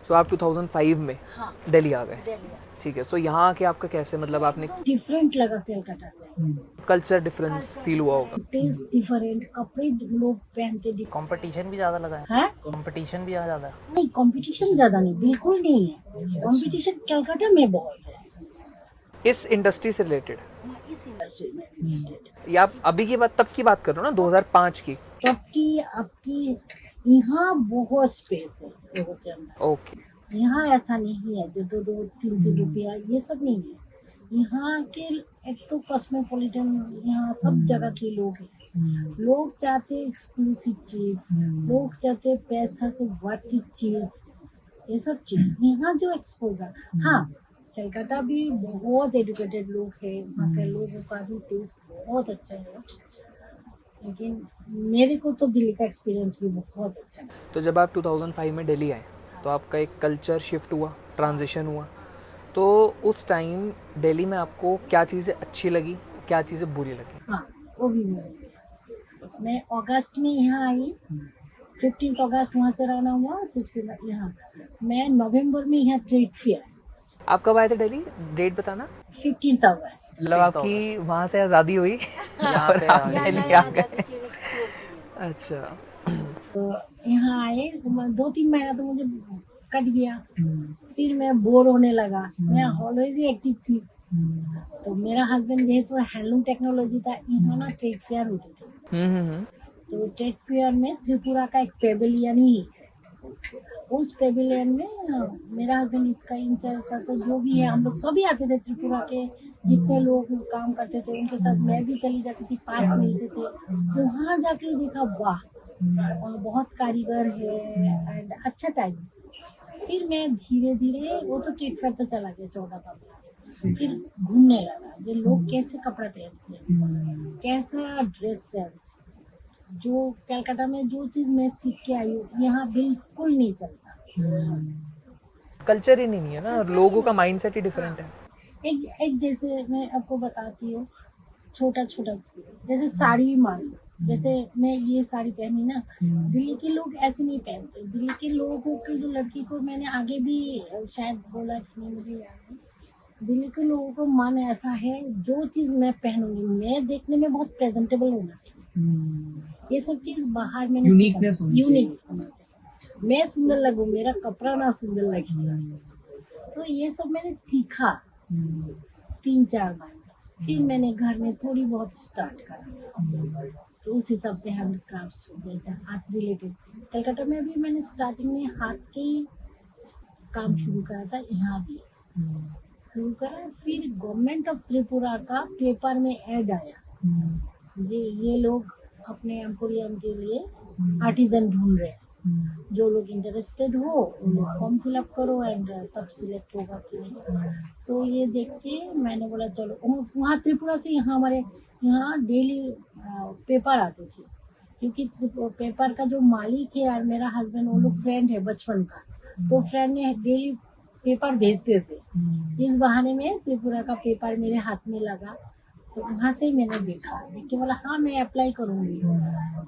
सो आप 2005 में दिल्ली आ गए, ठीक है, सो यहाँ आके आपका कैसे, मतलब आपने डिफरेंट लगा कलकत्ता से, कल्चर डिफरेंस फील हुआ होगा? टेस्ट डिफरेंट, कपड़े लोग पहनते कंपटीशन भी ज्यादा लगा है, है। कंपटीशन भी ज्यादा है। नहीं, कंपटीशन ज्यादा नहीं, बिल्कुल नहीं है। कंपटीशन कलकत्ता में बहुत है इस इंडस्ट्री से रिलेटेड, इस इंडस्ट्री में related। या आप अभी की बात, तब की बात कर रहे हो ना, 2005 की? तब की आपकी यहाँ बहुत स्पेस है लोगों के अंदर। ओके, यहाँ ऐसा नहीं है जो दो दो तीन तीन रुपया ये सब नहीं है। यहाँ के एक तो कॉस्मोपॉलिटन, यहाँ सब जगह के लोग हैं। लोग चाहते एक्सक्लूसिव चीज, लोग चाहते पैसा से बढ़ती चीज, ये सब चीज यहाँ जो एक्सपोजर। हाँ, कलकत्ता भी बहुत एजुकेटेड लोग हैं, वहाँ के लोगों का भी टेस्ट बहुत अच्छा है, लेकिन मेरे को तो दिल्ली का एक्सपीरियंस भी बहुत अच्छा है। तो जब आप 2005 में दिल्ली आए तो आपका एक कल्चर शिफ्ट हुआ, ट्रांजिशन हुआ, तो उस टाइम दिल्ली में आपको क्या चीज़ें अच्छी लगी, क्या चीज़ें बुरी लगी? हाँ, वो भी मैं अगस्त में यहाँ आई, 15 अगस्त वहाँ से रवाना हुआ, 16 यहाँ। मैं नवंबर में यहाँ ट्रेड फेयर, आप कब आए थे दिल्ली, डेट बताना? 15 अगस्त। मतलब आपकी वहाँ से आज़ादी हुई यहाँ पे आप दिल्ली आ गए? अच्छा, तो यहाँ आए तो 2-3 महीना तो मुझे कट गया, फिर मैं बोर होने लगा। मैं ऑलवेज ही एक्टिव थी, तो मेरा हस्बैंड जेहेतु हैंडलूम टेक्नोलॉजी था, यहाँ ना ट्रेड फेयर होते थे। तो ट्रेड फेयर में त्रिपुरा का एक पेविलियन ही है। उस पेविलियन में मेरा हस्बैंड इसका इंचार्ज था, तो जो भी है हम लोग सभी आते थे, त्रिपुरा के जितने लोग काम करते थे उनके साथ मैं भी चली जाती थी, पास मिलते थे। तो वहाँ जाके देखा, वाह वहाँ बहुत कारीगर है एंड अच्छा टाइम। फिर मैं धीरे धीरे, वो तो ट्रेड फेयर तो चला गया 14-15, फिर घूमने लगा ये लोग कैसे कपड़ा पहनते हैं, कैसा ड्रेस सेंस। जो कलकत्ता में जो चीज मैं सीख के आई हूँ यहाँ बिल्कुल नहीं चलता। कल्चर ही नहीं है ना, लोगों का माइंडसेट ही डिफरेंट है। एक जैसे मैं आपको बताती हूँ, छोटा छोटा चीज, जैसे साड़ी मान लो, जैसे मैं ये साड़ी पहनी ना, दिल्ली के लोग ऐसे नहीं पहनते। दिल्ली के लोगों की जो लड़की को मैंने आगे भी शायद बोला कि नहीं मुझे याद नहीं, दिल्ली के लोगों को मन ऐसा है, जो चीज मैं पहनूंगी मैं देखने में बहुत प्रेजेंटेबल होना चाहिए। ये सब चीज बाहर में यूनिकनेस यूनिक होना चाहिए, मैं सुंदर लगूं, मेरा कपड़ा ना सुंदर लगे। तो ये सब मैंने सीखा 3-4 महीने। फिर मैंने घर में थोड़ी बहुत स्टार्ट करा, तो उस हिसाब से हैंडक्राफ्ट जैसे हाथ रिलेटेड, कलकत्ता में भी मैंने स्टार्टिंग में हाथ के ही काम शुरू करा था, यहाँ भी शुरू करा। फिर गवर्नमेंट ऑफ त्रिपुरा का पेपर में ऐड आया, ये लोग अपने एम्पोरियम के लिए आर्टिजन ढूंढ रहे हैं, जो लोग इंटरेस्टेड हो वो लोग फॉर्म फिलअप करो एंड तब सिलेक्ट होगा कि नहीं। तो ये देख के मैंने बोला चलो, वहाँ त्रिपुरा से यहाँ हमारे यहाँ डेली पेपर आते थे, क्योंकि पेपर का जो मालिक है और मेरा हस्बैंड वो लोग फ्रेंड है बचपन का, तो फ्रेंड ने डेली पेपर भेजते थे। इस बहाने में त्रिपुरा का पेपर मेरे हाथ में लगा, तो वहाँ से ही मैंने देखा, देख के बोला हाँ मैं अप्लाई करूँगी।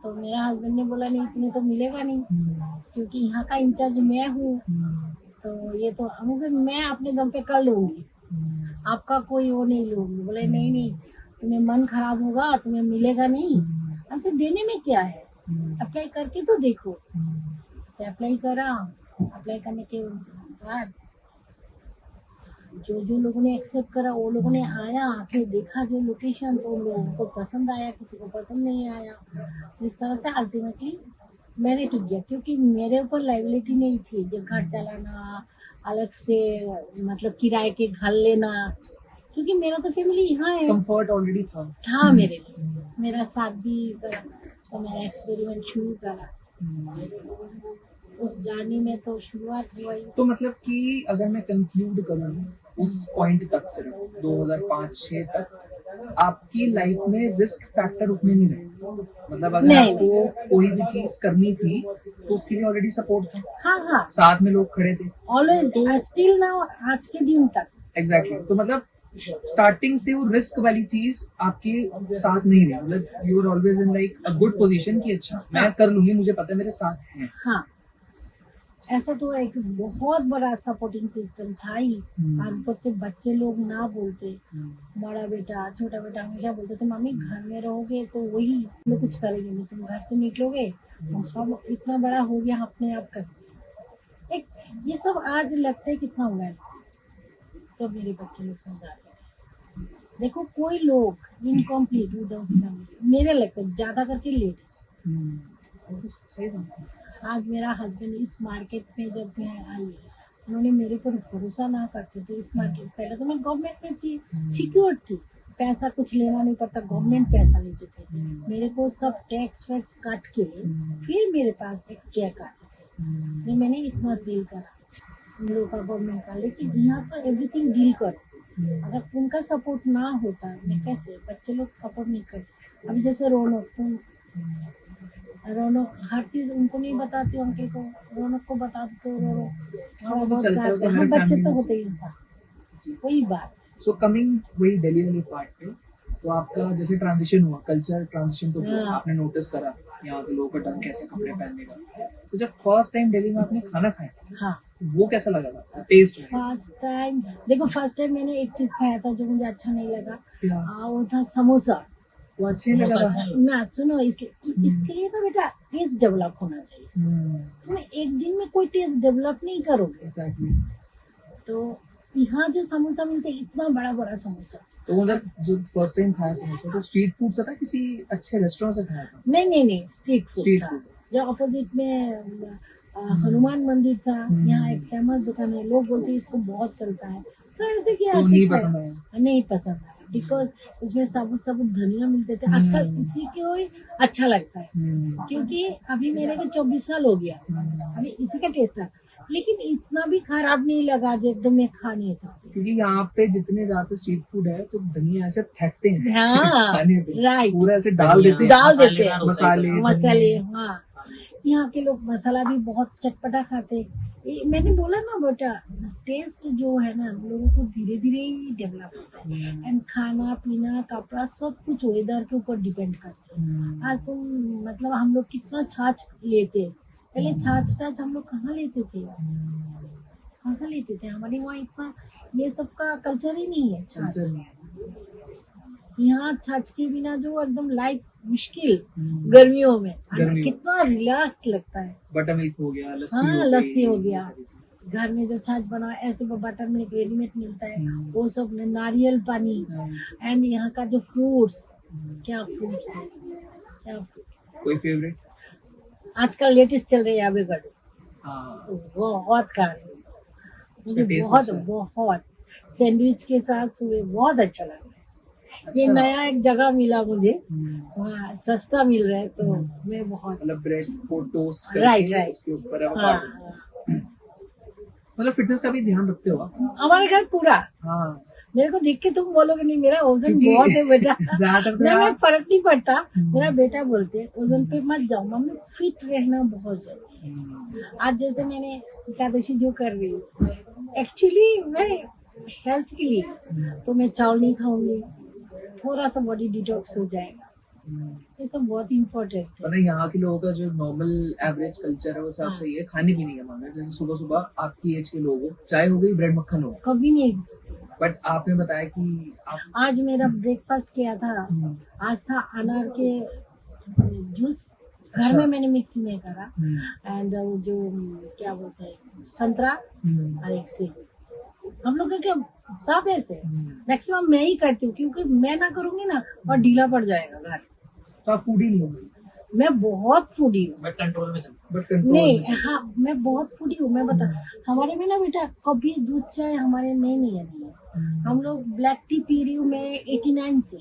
तो मेरा हस्बैंड ने बोला नहीं तुम्हें तो मिलेगा नहीं, क्योंकि यहाँ का इंचार्ज मैं हूँ, तो ये तो मैं अपने दम पे कर लूँगी, आपका कोई वो नहीं लूँगी। बोले नहीं तुम्हें मन खराब होगा, तुम्हें मिलेगा नहीं, हमसे देने में क्या है, अप्लाई करके तो देखो। तो अप्लाई करा, अप्लाई करने के बाद जो लोगों ने एक्सेप्ट करा वो लोगों ने आया, आके देखा जो लोकेशन, तो उन लोगों को पसंद आया, किसी को पसंद नहीं आया। इस तरह से अल्टीमेटली मैंने टिक गया, क्योंकि मेरे ऊपर लाइबिलिटी नहीं थी, जो घर चलाना, अलग से मतलब किराए के घर लेना, क्योंकि मेरा तो फैमिली यहाँ है, कंफर्ट ऑलरेडी था मेरे लिए। मेरा शादी करा तो मेरा एक्सपेरिमेंट शुरू करा, उस जर्नी में तो शुरुआत हुई। तो मतलब कि अगर मैं कंक्लूड करूँ उस पॉइंट तक, सिर्फ 2005-6 तक आपकी लाइफ में रिस्क फैक्टर उतने नहीं रहे, मतलब अगर आपको कोई भी चीज करनी थी तो उसके लिए ऑलरेडी सपोर्ट था, हाँ साथ में लोग खड़े थे ऑलवेज, स्टिल नाउ, आज के दिन तक। एग्जैक्टली। तो मतलब स्टार्टिंग से वो रिस्क वाली चीज आपके साथ नहीं रही, मतलब you are always in like a good position कि अच्छा मैं कर लूंगी, मुझे पता है मेरे साथ है। हाँ, ऐसा तो एक बहुत बड़ा सपोर्टिंग सिस्टम था ही। और ऊपर से बच्चे लोग ना बोलते, बड़ा बेटा छोटा बेटा हमेशा बोलते थे मम्मी घर में रहोगे तो वही हम लोग कुछ करेंगे नहीं, तुम घर से निकलोगे तो हम इतना बड़ा हो गया अपने आप कर। एक ये सब आज लगता है कितना हुआ है जब मेरे बच्चे लोग समझाते थे। देखो कोई लोग इनकम्प्लीट विदाउट फैमिली मेरे लगता है ज्यादा करके लेडीज। सही बात है। आज मेरा हस्बैंड इस मार्केट में जब मैं आई है उन्होंने मेरे पर भरोसा ना करते थे। इस मार्केट पहले तो मैं गवर्नमेंट में थी, सिक्योर थी, पैसा कुछ लेना नहीं पड़ता, गवर्नमेंट पैसा लेते थे मेरे को, सब टैक्स वैक्स काट के फिर मेरे पास एक चेक आते थे। नहीं मैंने इतना सेल करा उन लोगों का गवर्नमेंट का, लेकिन यहाँ तो एवरीथिंग डील करो। अगर उनका सपोर्ट ना होता मैं कैसे, बच्चे लोग सपोर्ट नहीं करते। अभी जैसे रौनक हर चीज उनको नहीं बताती, अंकल को रौनक को बता दो तो रौनक थोड़ा बहुत चलता है, करते तो हैं। हाँ, हर बच्चे family तो में होते ही चलता हैं, वही बात। सो कमिंग वही दिल्ली वाली पार्ट पे, तो आपका जैसे ट्रांजिशन हुआ, कल्चर ट्रांजिशन तो हुआ, हाँ। आपने नोटिस करा यहाँ के लोगों का ढंग कैसे कपड़े पहनने का। तो जब फर्स्ट टाइम दिल्ली में आपने खाना खाया हाँ वो कैसा लगा था, टेस्ट फर्स्ट टाइम, देखो फर्स्ट टाइम मैंने एक चीज खाया था जो मुझे अच्छा नहीं लगा, क्या वो था समोसा। वो अच्छे नहीं लगा था? ना सुनो, इसके लिए तो बेटा टेस्ट डेवलप होना चाहिए। तुम एक दिन में कोई टेस्ट डेवलप नहीं करोगे। एग्जैक्टली। तो यहाँ जो समोसा मिलते इतना बड़ा बड़ा समोसा, तो मतलब जो फर्स्ट टाइम खाया समोसा तो स्ट्रीट फूड से था, किसी अच्छे रेस्टोरेंट से खाया था? नहीं स्ट्रीट स्ट्रीट फूड था। फूड। जो अपोजिट में हनुमान मंदिर था, यहाँ एक फेमस दुकान है, लोग बोलते हैं इसको बहुत चलता है, तो ऐसे किया तो नहीं पसंद आया? नहीं पसंद आया बिकॉज इसमें साबुत धनिया मिलते थे। आजकल इसी को ही अच्छा लगता है क्योंकि अभी मेरे को 24 साल हो गया, अभी इसी का टेस्ट है, लेकिन इतना भी खराब नहीं लगा जो एकदम मैं खा नहीं सकती। क्योंकि यहाँ पे जितने ज्यादा स्ट्रीट फूड है तो धनिया ऐसे फेंकते हैं हाँ खाने पे, राइट, पूरा ऐसे डाल देते हैं, डाल देते हैं मसाले मसाले। हाँ यहाँ के लोग मसाला भी बहुत चटपटा खाते। मैंने बोला ना बेटा, टेस्ट जो है ना लोगों को धीरे धीरे ही डेवलप होता है। एंड खाना पीना कपड़ा सब कुछ वेदर के ऊपर डिपेंड करते हैं। आज तुम मतलब हम लोग कितना छाछ लेते, पहले छाछ हम लोग कहाँ लेते थे, हमारे वहाँ इतना ये सब का कल्चर ही नहीं है। छाछ यहाँ छाछ के बिना जो एकदम लाइफ मुश्किल गर्मियों में, कितना रिलैक्स लगता है। बटर मिल्क हो गया, लस्सी हाँ, हो गई, लस्सी हो गया। ये सारी चीजें। घर में जो छाछ बना ऐसे बटर मिल्क रेडीमेड मिलता है, वो सब नारियल पानी। एंड यहाँ का जो फ्रूट्स, क्या फ्रूट्स है, कोई फेवरेट? आजकल लेटेस्ट चल रही है एवोकाडो, हाँ बहुत खा रही हूँ, मुझे टेस्ट बहुत अच्छा है। बहुत सैंडविच के साथ सुबह बहुत अच्छा लग रहा है। ये अच्छा। नया एक जगह मिला मुझे, वहाँ सस्ता मिल रहा है तो मैं बहुत मतलब ब्रेड को टोस्ट करके राइट उसके ऊपर हाँ, एवोकाडो। मतलब फिटनेस का भी ध्यान रखते हो आप? हमारे घर पूरा। हाँ मेरे को देख के तुम बोलोगे नहीं मेरा वजन क्योंकि बहुत है बेटा। ज्यादातर नहीं, मैं आप- फर्क नहीं पड़ता। मेरा बेटा बोलते वजन पे मत जाओ मम्मी, फिट रहना बहुत जरूरी है। आज जैसे मैंने एकादशी जो कर रही हूँ, एक्चुअली मैं हेल्थ के लिए तो मैं चावल नहीं खाऊंगी, थोड़ा सा बॉडी डिटॉक्स हो जाएगा, ये सब बहुत इम्पोर्टेंट है। वरना यहाँ के लोगों का जो नॉर्मल एवरेज कल्चर है वो सब सही है, खाने पीने का मामला है। जैसे सुबह सुबह आपकी एज के लोग हो, चाय हो गई, ब्रेड मक्खन हो, कभी नहीं। बट आपने बताया कि आप आज मेरा ब्रेकफास्ट किया था, आज था अनार के जूस, घर अच्छा। में मैंने मिक्सी में करा। एंड जो क्या बोलते हैं संतरा और एक सेब। हम लोग का क्या सब ऐसे मैक्सिमम मैं ही करती हूँ क्योंकि मैं ना करूँगी ना और ढीला पड़ जाएगा घर। तो आप फूडी नहीं होंगे, मैं बहुत फूडी हूँ, बट कंट्रोल में चलता बट कंट्रोल नहीं हाँ मैं बहुत फूडी हूँ। मैं बता, हमारे में ना बेटा कभी दूध चाय हमारे में नहीं है। हम लोग ब्लैक टी पी रही हूँ मैं 89 से,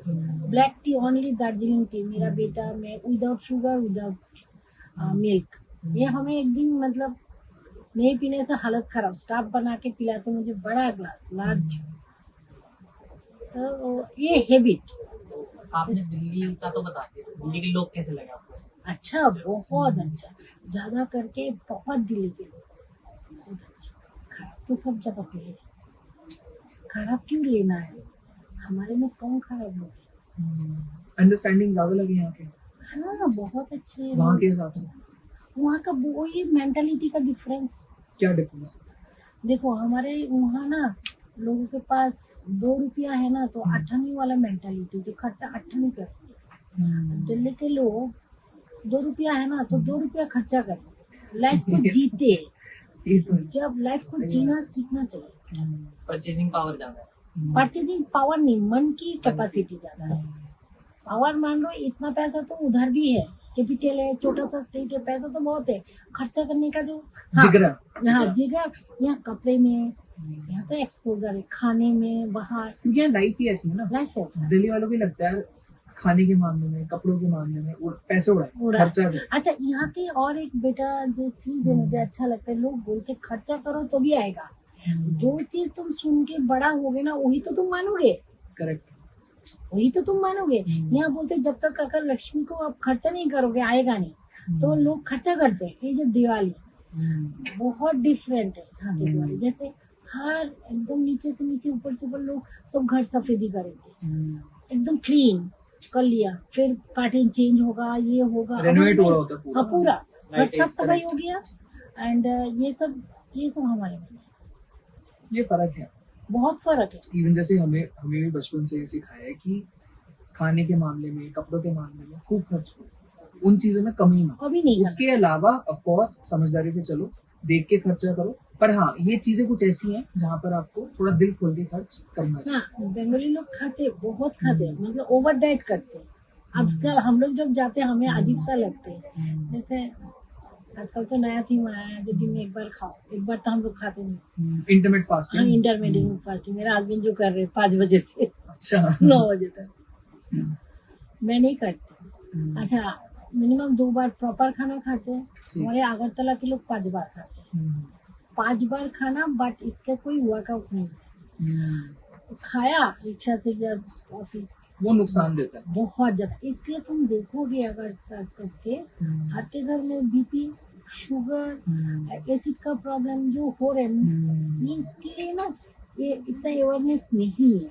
black T only Darjeeling T. मेरा बेटा मैं विदाउट शुगर विदाउट मिल्क। ये हमें एक दिन मतलब नहीं पीने से हालत खराब, स्टाफ बना के पिलाते मुझे बड़ा ग्लास लार्ज। तो ये हैबिट। आपने दिल्ली का तो बता दिया, दिल्ली के लोग कैसे लगे आपको? अच्छा, बहुत अच्छा, ज्यादा करके बहुत दिल्ली के लोग बहुत अच्छा। खराब तो सब जगह पे है, खराब क्यों लेना है, हमारे में कौन खराब लोग हैं। अंडरस्टैंडिंग ज्यादा लगे यहाँ के, हाँ बहुत अच्छे हैं वहाँ लोग। के हिसाब से। वहाँ का वो ये मेंटालिटी का डिफरेंस। क्या डिफरेंस? देखो हमारे वहाँ ना लोगों के पास 2 रुपया है ना तो अठन्नी वाला मेंटालिटी, जो खर्चा अठन्नी करते। दिल्ली के लोग 2 रुपया है ना तो 2 रुपया खर्चा करेंगे, लाइफ को जीते। ये तो जब लाइफ को जीना सीखना चाहिए। परचेजिंग पावर ज्यादा है। परचेजिंग पावर नहीं, मन की कैपेसिटी ज्यादा है। पावर मान लो इतना पैसा तो उधर भी है, कैपिटल है, छोटा सा स्टेट है, पैसा तो बहुत है, खर्चा करने का जो जिगरा। हाँ जिगर, यहाँ कपड़े में, यहाँ तो एक्सपोजर है, खाने में, बाहर क्योंकि यहाँ लाइफ ही ऐसी है ना, लाइफ ऐसा। दिल्ली वालों को लगता है खाने के मामले में, कपड़ों के मामले में पैसे उड़ाए, उड़ाए। खर्चा करें। अच्छा यहाँ की और एक बेटा जो चीज है मुझे अच्छा लगता है, लोग बोलते खर्चा करो तो भी आएगा। जो चीज तुम सुन के बड़ा होगे ना वही तो तुम मानोगे, करेक्ट। वही तो तुम मानोगे। यहाँ बोलते जब तक अगर लक्ष्मी को आप खर्चा नहीं करोगे आएगा नहीं, तो लोग खर्चा करते हैं। ये जो दिवाली बहुत डिफरेंट है यहाँ की दिवाली, जैसे हर एकदम नीचे से नीचे ऊपर से ऊपर लोग सब घर सफेदी करेंगे, एकदम क्लीन कर लिया, फिर पैटर्न चेंज होगा, ये होगा, रेनोवेट हो रहा होता है पूरा। हाँ पूरा घर Lighting, साफ सफाई हो गया। एंड ये सब हमारे में है। ये फर्क है। बहुत फर्क है। इवन जैसे हमें भी बचपन से ये सिखाया है कि खाने के मामले में, कपड़ों के मामले में खूब खर्च करो, उन चीजों में कमी ना। कभी नहीं उसके अलावा ऑफ कोर्स समझदारी से चलो, देख के खर्चा करो, पर हाँ ये चीजें कुछ ऐसी हैं जहाँ पर आपको थोड़ा दिल खोल के खर्च करना चाहिए। हाँ बंगाली लोग खाते बहुत खाते हैं, मतलब ओवर डाइट करते हैं। अब हम लोग जब जाते हैं हमें अजीब सा लगते हैं, जैसे आजकल तो नया थीम आया है जो दिन में एक बार खाओ, एक बार तो हम लोग खाते नहीं। इंटरमिट हाँ फास्टिंग। इंटरमीडिएट फास्टिंग मेरा हस्बैंड जो कर रहे 5 बजे से अच्छा 9 बजे तक, मैं नहीं करती। अच्छा मिनिमम 2 बार प्रॉपर खाना खाते हैं। हमारे अगरतला के लोग 5 बार खाते हैं, 5 बार खाना, बट इसका कोई वर्कआउट नहीं है। खाया रिक्शा से गया ऑफिस, वो नुकसान देता है। बहुत ज्यादा। इसलिए तुम देखोगे अगर सर्च करके हर के घर में बीपी, शुगर, एसिड का प्रॉब्लम जो हो रहे हैं, ये इसके लिए ना ये इतना अवेयरनेस नहीं है।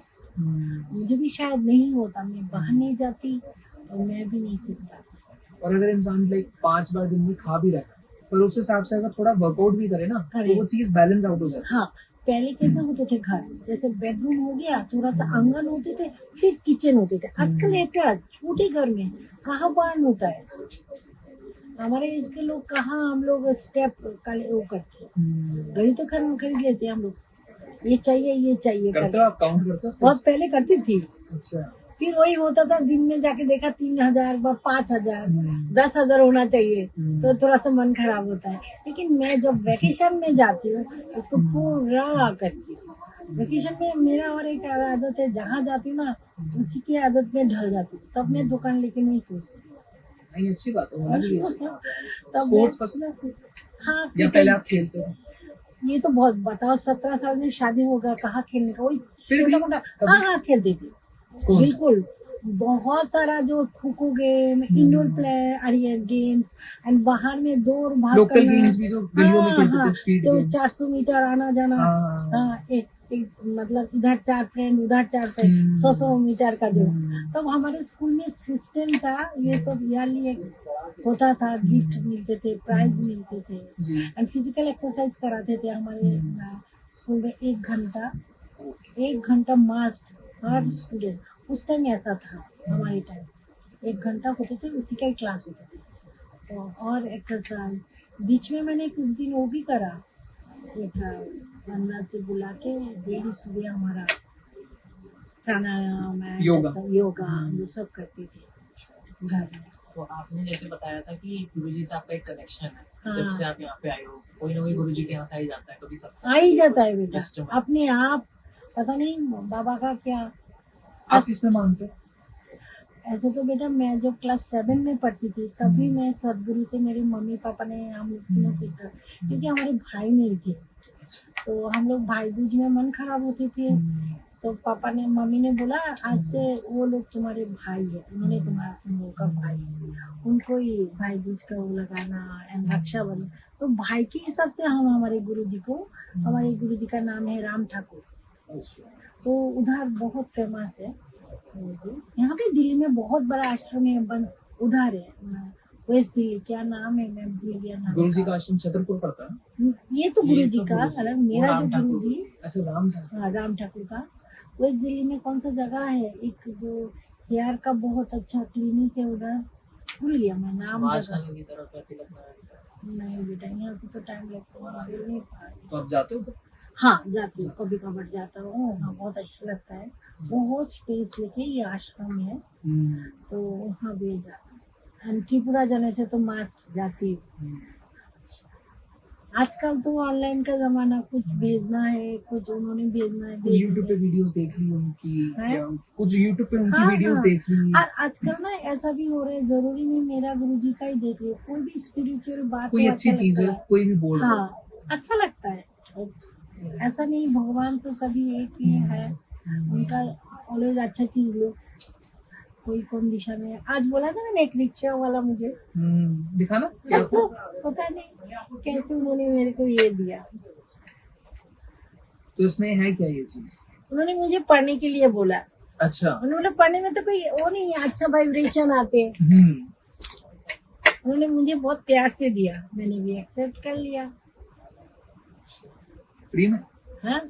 मुझे भी शायद नहीं होता, मैं बाहर नहीं जाती तो मैं भी नहीं सीख पाती। और अगर इंसान लाइक 5 बार दिन में खा भी रहा है, पर उस हिसाब से अगर थोड़ा वर्कआउट भी करे ना, तो वो चीज बैलेंस आउट हो जाती है। हाँ पहले कैसे होते थे घर, जैसे बेडरूम हो गया, थोड़ा सा आंगन होते थे, फिर किचन होते थे। आजकल अटैच छोटे घर में कहाँ बार्न होता है। हमारे इसके लोग कहाँ, हम लोग स्टेप वो करते हैं, घड़ी तो खरीद लेते हैं हम लोग, ये चाहिए ये चाहिए करते करके। हो आप, काउंट करते हो? बहुत पहले करती थी, अच्छा। फिर वही होता था, दिन में जाके देखा 3000 व 5000 10,000 होना चाहिए, तो थोड़ा सा मन खराब होता है। लेकिन मैं जब वेकेशन में जाती हूँ इसको पूरा करती हूँ। वेकेशन में मेरा और एक आदत है, जहाँ जाती हूँ ना उसी की आदत में ढल जाती हूँ, तब मैं दुकान लेके नहीं सोचती। नहीं अच्छी बात है, होना भी चाहिए। तब स्पोर्ट्स पसंद है आपको? हाँ या पहले आप खेलते थे? ये तो बहुत, बताओ 17 साल में शादी होगा, कहाँ खेलने का, वही फिर भी छोटा मोटा। हाँ खेलती थी कौन सा? बिल्कुल, बहुत सारा जो खो game, indoor play games, and बाहर में दौड़ भाग लोकल करना। गेम्स भी जो गलियों में खेलते थे, स्ट्रीट तो गेम्स। 400 मीटर आना जाना। हाँ। हाँ मतलब इधर 4 फ्रेंड उधर 4 फ्रेंड, 100 मीटर का जो। तब हमारे स्कूल में सिस्टम था, ये सब ईयरली एक होता था, गिफ्ट मिलते थे, प्राइज मिलते थे, जी। एंड फिजिकल एक्सरसाइज कराते थे हमारे स्कूल में। 1 घंटा मास्ट हर स्टूडेंट। उस टाइम ऐसा था हमारे टाइम, 1 घंटा होते थे, उसी का ही क्लास होते थे। तो और एक्सरसाइज बीच में मैंने कुछ दिन वो भी करा, एक बंदा से बुला के डेली सुबह हमारा प्राणायाम योगा हम लोग सब करते थे घर में। तो आपने जैसे बताया था कि गुरुजी से आपका एक कनेक्शन है। हाँ। जब से आप यहाँ पे आए हो, कोई ना कोई गुरुजी के यहाँ से आ ही जाता है, कभी सत्संग, आ ही जाता है बेटा कस्टमर। अपने आप, पता नहीं बाबा का क्या। आप किस में मानते हो? ऐसे तो बेटा मैं जब क्लास 7 में पढ़ती थी तभी मैं सदगुरु से, मेरे मम्मी पापा ने हम लोग तीनों सीखा, क्योंकि हमारे भाई नहीं थे, तो हम लोग भाई दूज में मन खराब होती थी। तो पापा ने, मम्मी ने बोला आज से वो लोग तुम्हारे भाई है, उन्होंने तुम लोग का भाई है, उनको ही भाई दूज का वो लगाना एंड रक्षाबंधन। तो भाई के हिसाब से हम हमारे गुरुजी को, हमारे गुरुजी का नाम है राम ठाकुर, तो उधर बहुत फेमस है। यहाँ पे दिल्ली में बहुत बड़ा आश्रम है, उधर है वेस्ट दिल्ली, क्या नाम है मैं भूल गया नाम गुरु जी का। का आश्रम छतरपुर पड़ता है। ये तो ये गुरु जी तो का, गुरु जी। अरे वो मेरा राम जो गुरु ठाकुर। जी, अच्छा, राम ठाकुर। हाँ, राम ठाकुर का। वेस्ट दिल्ली में कौन सा जगह है, एक जो हेयर का बहुत अच्छा क्लिनिक है उधर, भूल गया मैं नाम जगह। की तरफ है, तिलक नगर की तरफ। नहीं बेटा, यहाँ से तो टाइम लगता है, बोल नहीं पा रही। तो आप जाते हो तो? हाँ जाती हूँ, कभी कभार जाता हूँ, वहाँ बहुत अच्छा लगता है। बहुत स्पेस लेके ये आश्रम है, तो वहाँ भी जाती हूँ। एंड त्रिपुरा जाने से तो मस्ट जाती हूँ। आजकल तो ऑनलाइन का जमाना, कुछ भेजना है, कुछ उन्होंने भेजना है, कुछ यूट्यूब पे वीडियोस देख ली उनकी, हैं? या कुछ यूट्यूब पे उनकी हाँ, वीडियोस हाँ। देख ली। और आजकल ना ऐसा भी हो रहा है, जरूरी नहीं मेरा गुरुजी का ही देख लो, कोई भी स्पिरिचुअल बात कोई हो, अच्छी अच्छा चीज लगता है, कोई भी बोल रहा हाँ अच्छा लगता है। ऐसा नहीं, भगवान तो सभी एक ही है, उनका ऑलवेज अच्छा चीज लो। कोई कौन दिशा में है। आज बोला था मैंने, एक रिक्शा वाला मुझे दिखाना क्या था? पता नहीं कैसे उन्होंने मेरे को ये दिया। तो इसमें है क्या ये चीज? उन्होंने मुझे पढ़ने के लिए बोला। अच्छा। उन्होंने बोला पढ़ने में तो कोई वो नहीं है, अच्छा वाइब्रेशन आते हैं। उन्होंने मुझे बहुत प्यार से दिया, मैंने भी एक्सेप्ट कर लिया। फ्री में? हाँ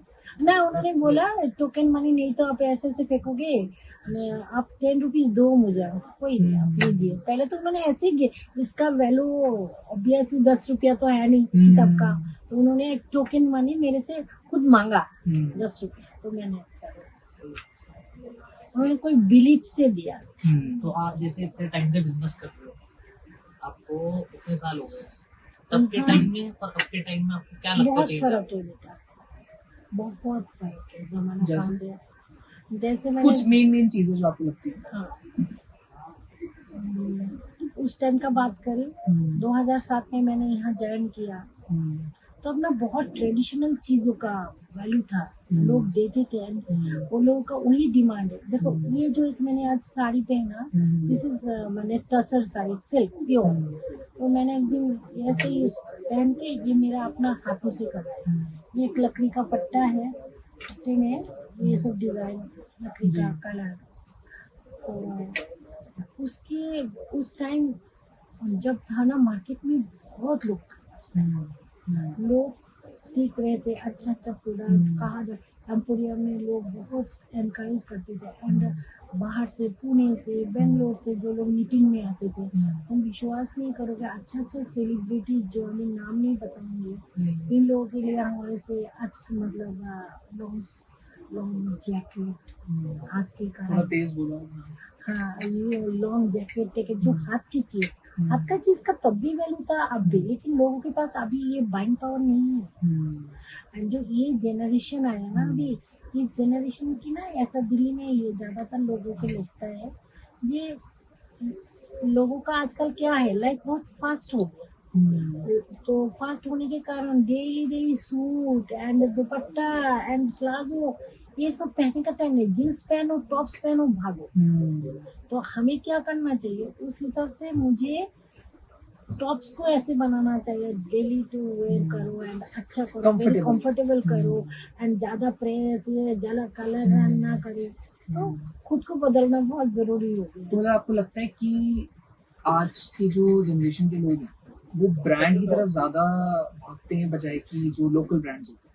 ना, उन्होंने बोला टोकन मनी नहीं तो आप ऐसे ऐसे फेंकोगे, आप 10 रुपीज दो मुझे। कोई नहीं, आप लीजिए। पहले तो उन्होंने ऐसे ही, इसका वैल्यू ऑब्वियसली 10 रुपया तो है नहीं किताब का, तो उन्होंने एक टोकन मनी मेरे से खुद मांगा 10 रुपया, तो मैंने उन्होंने कोई बिलीफ से दिया। तो आप जैसे इतने टाइम से बिजनेस कर रहे हो, आपको इतने साल हो गए, तब के टाइम में और अब के टाइम में आपको क्या लगता बहुत है? फर्क है बेटा, बहुत फर्क है। जमाना जैसे? कहाँ से, जैसे मैंने कुछ मेन चीजें जो आपको लगती है। हाँ, उस टाइम का बात करें, 2007 में मैंने यहाँ ज्वाइन किया, तब ना बहुत ट्रेडिशनल चीजों का वैल्यू था, लोग देते थे, वो लोगों का वही डिमांड है। देखो ये जो एक मैंने आज साड़ी पहना, दिस इज मैंने टसर साड़ी, सिल्क प्योर, तो मैंने एक दिन ऐसे ही पहन के, ये मेरा अपना हाथों से करा है। ये एक लकड़ी का पट्टा है, पट्टे में ये सब डिजाइन लकड़ी का कलर। तो उसके उस टाइम जब था ना, मार्केट में बहुत लोग के पास पैसा थे, लोग सीख रहे थे अच्छा अच्छा प्रोडक्ट कहाँ जाए। एम्पोरियम में लोग बहुत एनकरेज करते थे, एंड बाहर से, पुणे से, बेंगलोर से जो लोग मीटिंग में आते थे, तुम विश्वास नहीं करोगे, अच्छा अच्छा सेलिब्रिटीज जो हमें नाम नहीं बताएंगे, इन लोगों के लिए हमारे से अच्छा, मतलब लॉन्ग जैकेट, हाथ की थोड़ा कढ़ाई, तेज बोलो। हाँ ये लॉन्ग जैकेट जो हाथ की चीज, हाथ का चीज का तब भी वैल्यू था, अब भी, लेकिन लोगों के पास अभी ये बाइंग पावर नहीं है। एंड जो ये जनरेशन आया ना अभी, इस जनरेशन की ना, ऐसा दिल्ली में ये ज्यादातर लोगों को लगता है, ये लोगों का आजकल क्या है, लाइफ बहुत फास्ट हो गया। तो फास्ट होने के कारण daily suit and dupatta and palazzo, ये सब पहनने का टाइम नहीं। जींस पहनो, टॉप्स पहनो, भागो। तो हमें क्या करना चाहिए, उस हिसाब से मुझे टॉप्स को ऐसे बनाना चाहिए, डेली टू वेयर करो एंड अच्छा करो, वेरी कंफर्टेबल करो, एंड ज्यादा प्रेस, ज्यादा कलर ना करे। तो खुद को बदलना बहुत जरूरी हो गया। तो मतलब आपको लगता है कि आज के जो जनरेशन के लोग हैं, वो ब्रांड की तरफ ज्यादा भागते हैं बजाय कि जो लोकल ब्रांड्स होते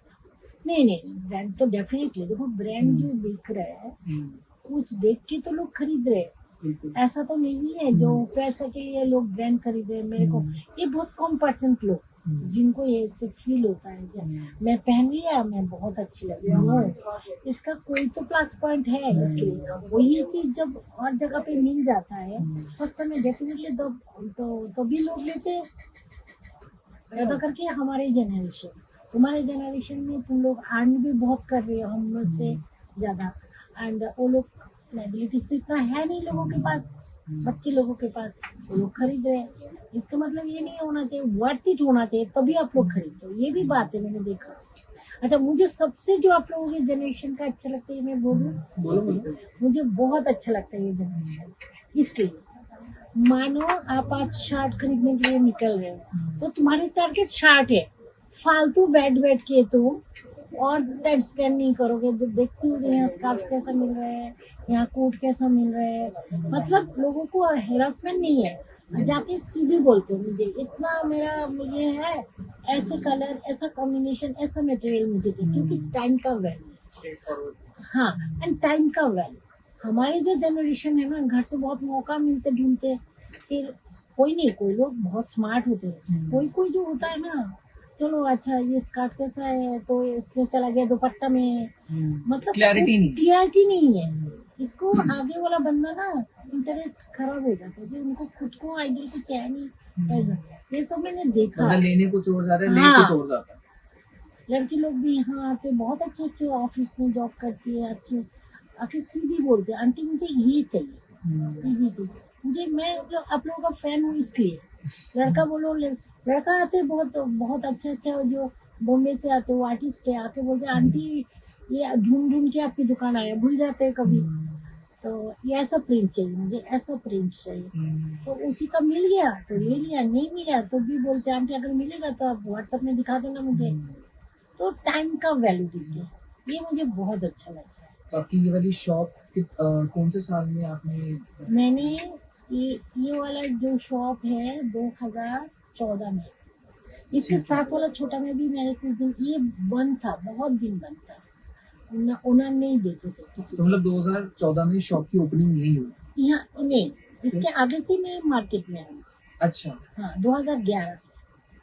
नहीं, ब्रांड तो डेफिनेटली, देखो ब्रांड जो बिक रहा है, हैं? कुछ देख के तो लोग खरीद रहे हैं, बिल्कुल। ऐसा तो नहीं है जो पैसा के लिए लोग ब्रांड खरीद रहे हैं। मेरे को ये बहुत कम परसेंट लोग जिनको ये से फील होता है, मैं पहन लिया, मैं बहुत अच्छी लग रही हूँ, इसका कोई तो प्लस पॉइंट है। इसलिए वही चीज जब और जगह पे मिल जाता है सस्ते में, डेफिनेटली तो भी लोग लेते हैं। ज्यादा करके हमारे जनरेशन, तुम्हारे जनरेशन में तुम लोग अर्न भी बहुत कर रहे हो हम लोग से ज्यादा, एंड वो लोग लाइबिलिटीज तो इतना है नहीं लोगों के पास, बच्चे लोगों के पास, वो लोग खरीद रहे हैं। इसका मतलब ये नहीं होना चाहिए, वर्थ इट होना चाहिए, तभी आप लोग खरीदते हो। ये भी बात है, मैंने देखा। अच्छा, मुझे सबसे जो आप लोगों के जनरेशन का अच्छा लगता है, मैं बोलूँ, मुझे बहुत अच्छा लगता है ये जनरेशन। इसलिए मानो आप आज शर्ट खरीदने के लिए निकल रहे हो, तो तुम्हारी टारगेट शर्ट है, फालतू बैठ के तुम और टाइम स्पेंड नहीं करोगे। देखती हूँ यहाँ स्कार्फ कैसा मिल रहा है, यहाँ कोट कैसा मिल रहा है, मतलब लोगों को हेरासमेंट नहीं है, जाके सीधी बोलते हो मुझे इतना मेरा ये है, ऐसे कलर, ऐसा कॉम्बिनेशन, ऐसा मटेरियल मुझे चाहिए, क्योंकि टाइम का वैल्यू है। Straight forward. हाँ, एंड टाइम का वैल्यू। हमारी जो जनरेशन है ना, घर से बहुत मौका मिलते ढूंढते, फिर कोई नहीं, कोई लोग बहुत स्मार्ट होते हैं, कोई कोई जो होता है ना, चलो अच्छा ये स्कर्ट कैसा है तो इसमें चला गया दुपट्टा में, मतलब क्लैरिटी नहीं। क्लियरिटी नहीं है। इसको आगे वाला बंदा ना इंटरेस्ट खराब हो जाता है, जो उनको खुद को आइडियल को क्या नहीं, ये सब मैंने देखा। मतलब लेने कुछ और जाता है, ले हाँ। कुछ और जाता है। लड़की लोग भी यहाँ आके बहुत अच्छे अच्छे ऑफिस में जॉब करती है, अच्छे आके सीधी बोलते हैं आंटी मुझे ये चाहिए, ये चाहिए मुझे, मैं आप लोगों का फैन हूँ इसलिए। लड़का बोलो, लड़का आते बहुत बहुत अच्छा अच्छा, जो बॉम्बे से आते वो आर्टिस्ट है, आके बोलते आंटी ये ढूंढ ढूंढ के आपकी दुकान आया, भूल जाते हैं कभी, तो ये ऐसा प्रिंट चाहिए मुझे, ऐसा प्रिंट चाहिए, तो उसी का मिल गया तो ले लिया, नहीं मिला तो भी बोलते आंटी अगर मिलेगा तो आप व्हाट्सएप में दिखा देना मुझे। तो टाइम का वैल्यू दीजिए, ये मुझे बहुत अच्छा लगता है। तो आपकी ये वाली शॉप कौन से साल में आपने? मैंने ये वाला जो शॉप है 2014 में, इसके साथ वाला छोटा में भी मैंने कुछ दिन, ये बंद था, बहुत दिन बंद था, ओनर नहीं देते थे किसी तो को। मतलब 2014 में शॉप की ओपनिंग यही हुई? यहाँ नहीं, इसके आगे से मैं मार्केट में हूँ। अच्छा, हाँ, 2011 से।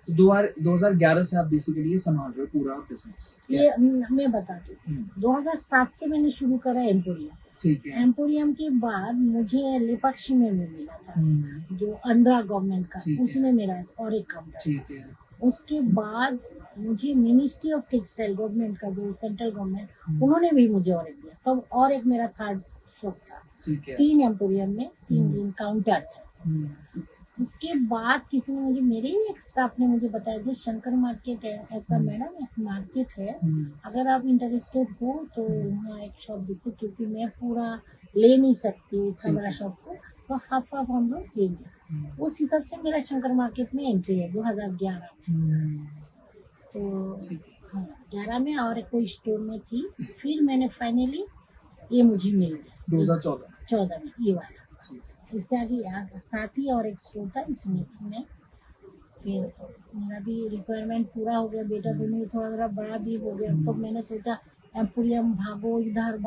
तो 2011 से आप बेसिकली ये संभाल रहे हो पूरा बिजनेस? ये मैं बताती हूँ, 2007 से मैंने शुरू करा एम्पोरियम। ठीक है। एम्पोरियम के बाद मुझे लेपाक्षी में मिला था, जो आंध्रा गवर्नमेंट का, ठीक है। उसमें मेरा और एक काउंटर। ठीक है। उसके बाद मुझे मिनिस्ट्री ऑफ टेक्सटाइल गवर्नमेंट का, जो सेंट्रल गवर्नमेंट, उन्होंने भी मुझे और एक दिया, तब और एक मेरा थर्ड शॉप था। ठीक है। 3 एम्पोरियम में 3 काउंटर थे। उसके बाद किसी ने मुझे, मेरे ही एक स्टाफ ने मुझे बताया जो शंकर मार्केट है, ऐसा मैडम एक मार्केट है, अगर आप इंटरेस्टेड हो तो वहाँ एक शॉप देखते, क्योंकि मैं पूरा ले नहीं सकती इतना बड़ा शॉप को, तो हाफ हाफ हम लोग लेंगे। उस हिसाब से मेरा शंकर मार्केट में एंट्री है 2011 में। तो हाँ, 11 में और कोई स्टोर में थी, फिर मैंने फाइनली ये मुझे मिल गया 2014 में, ये वाला। इसके आगे साथ ही और एक स्टोर था, इसमें थी मैं। फिर मेरा भी रिक्वायरमेंट पूरा हो गया, बेटा दोनों ही थोड़ा थोड़ा बड़ा भी हो गया, तो मैंने सोचा एम्पोरियम भागो इधर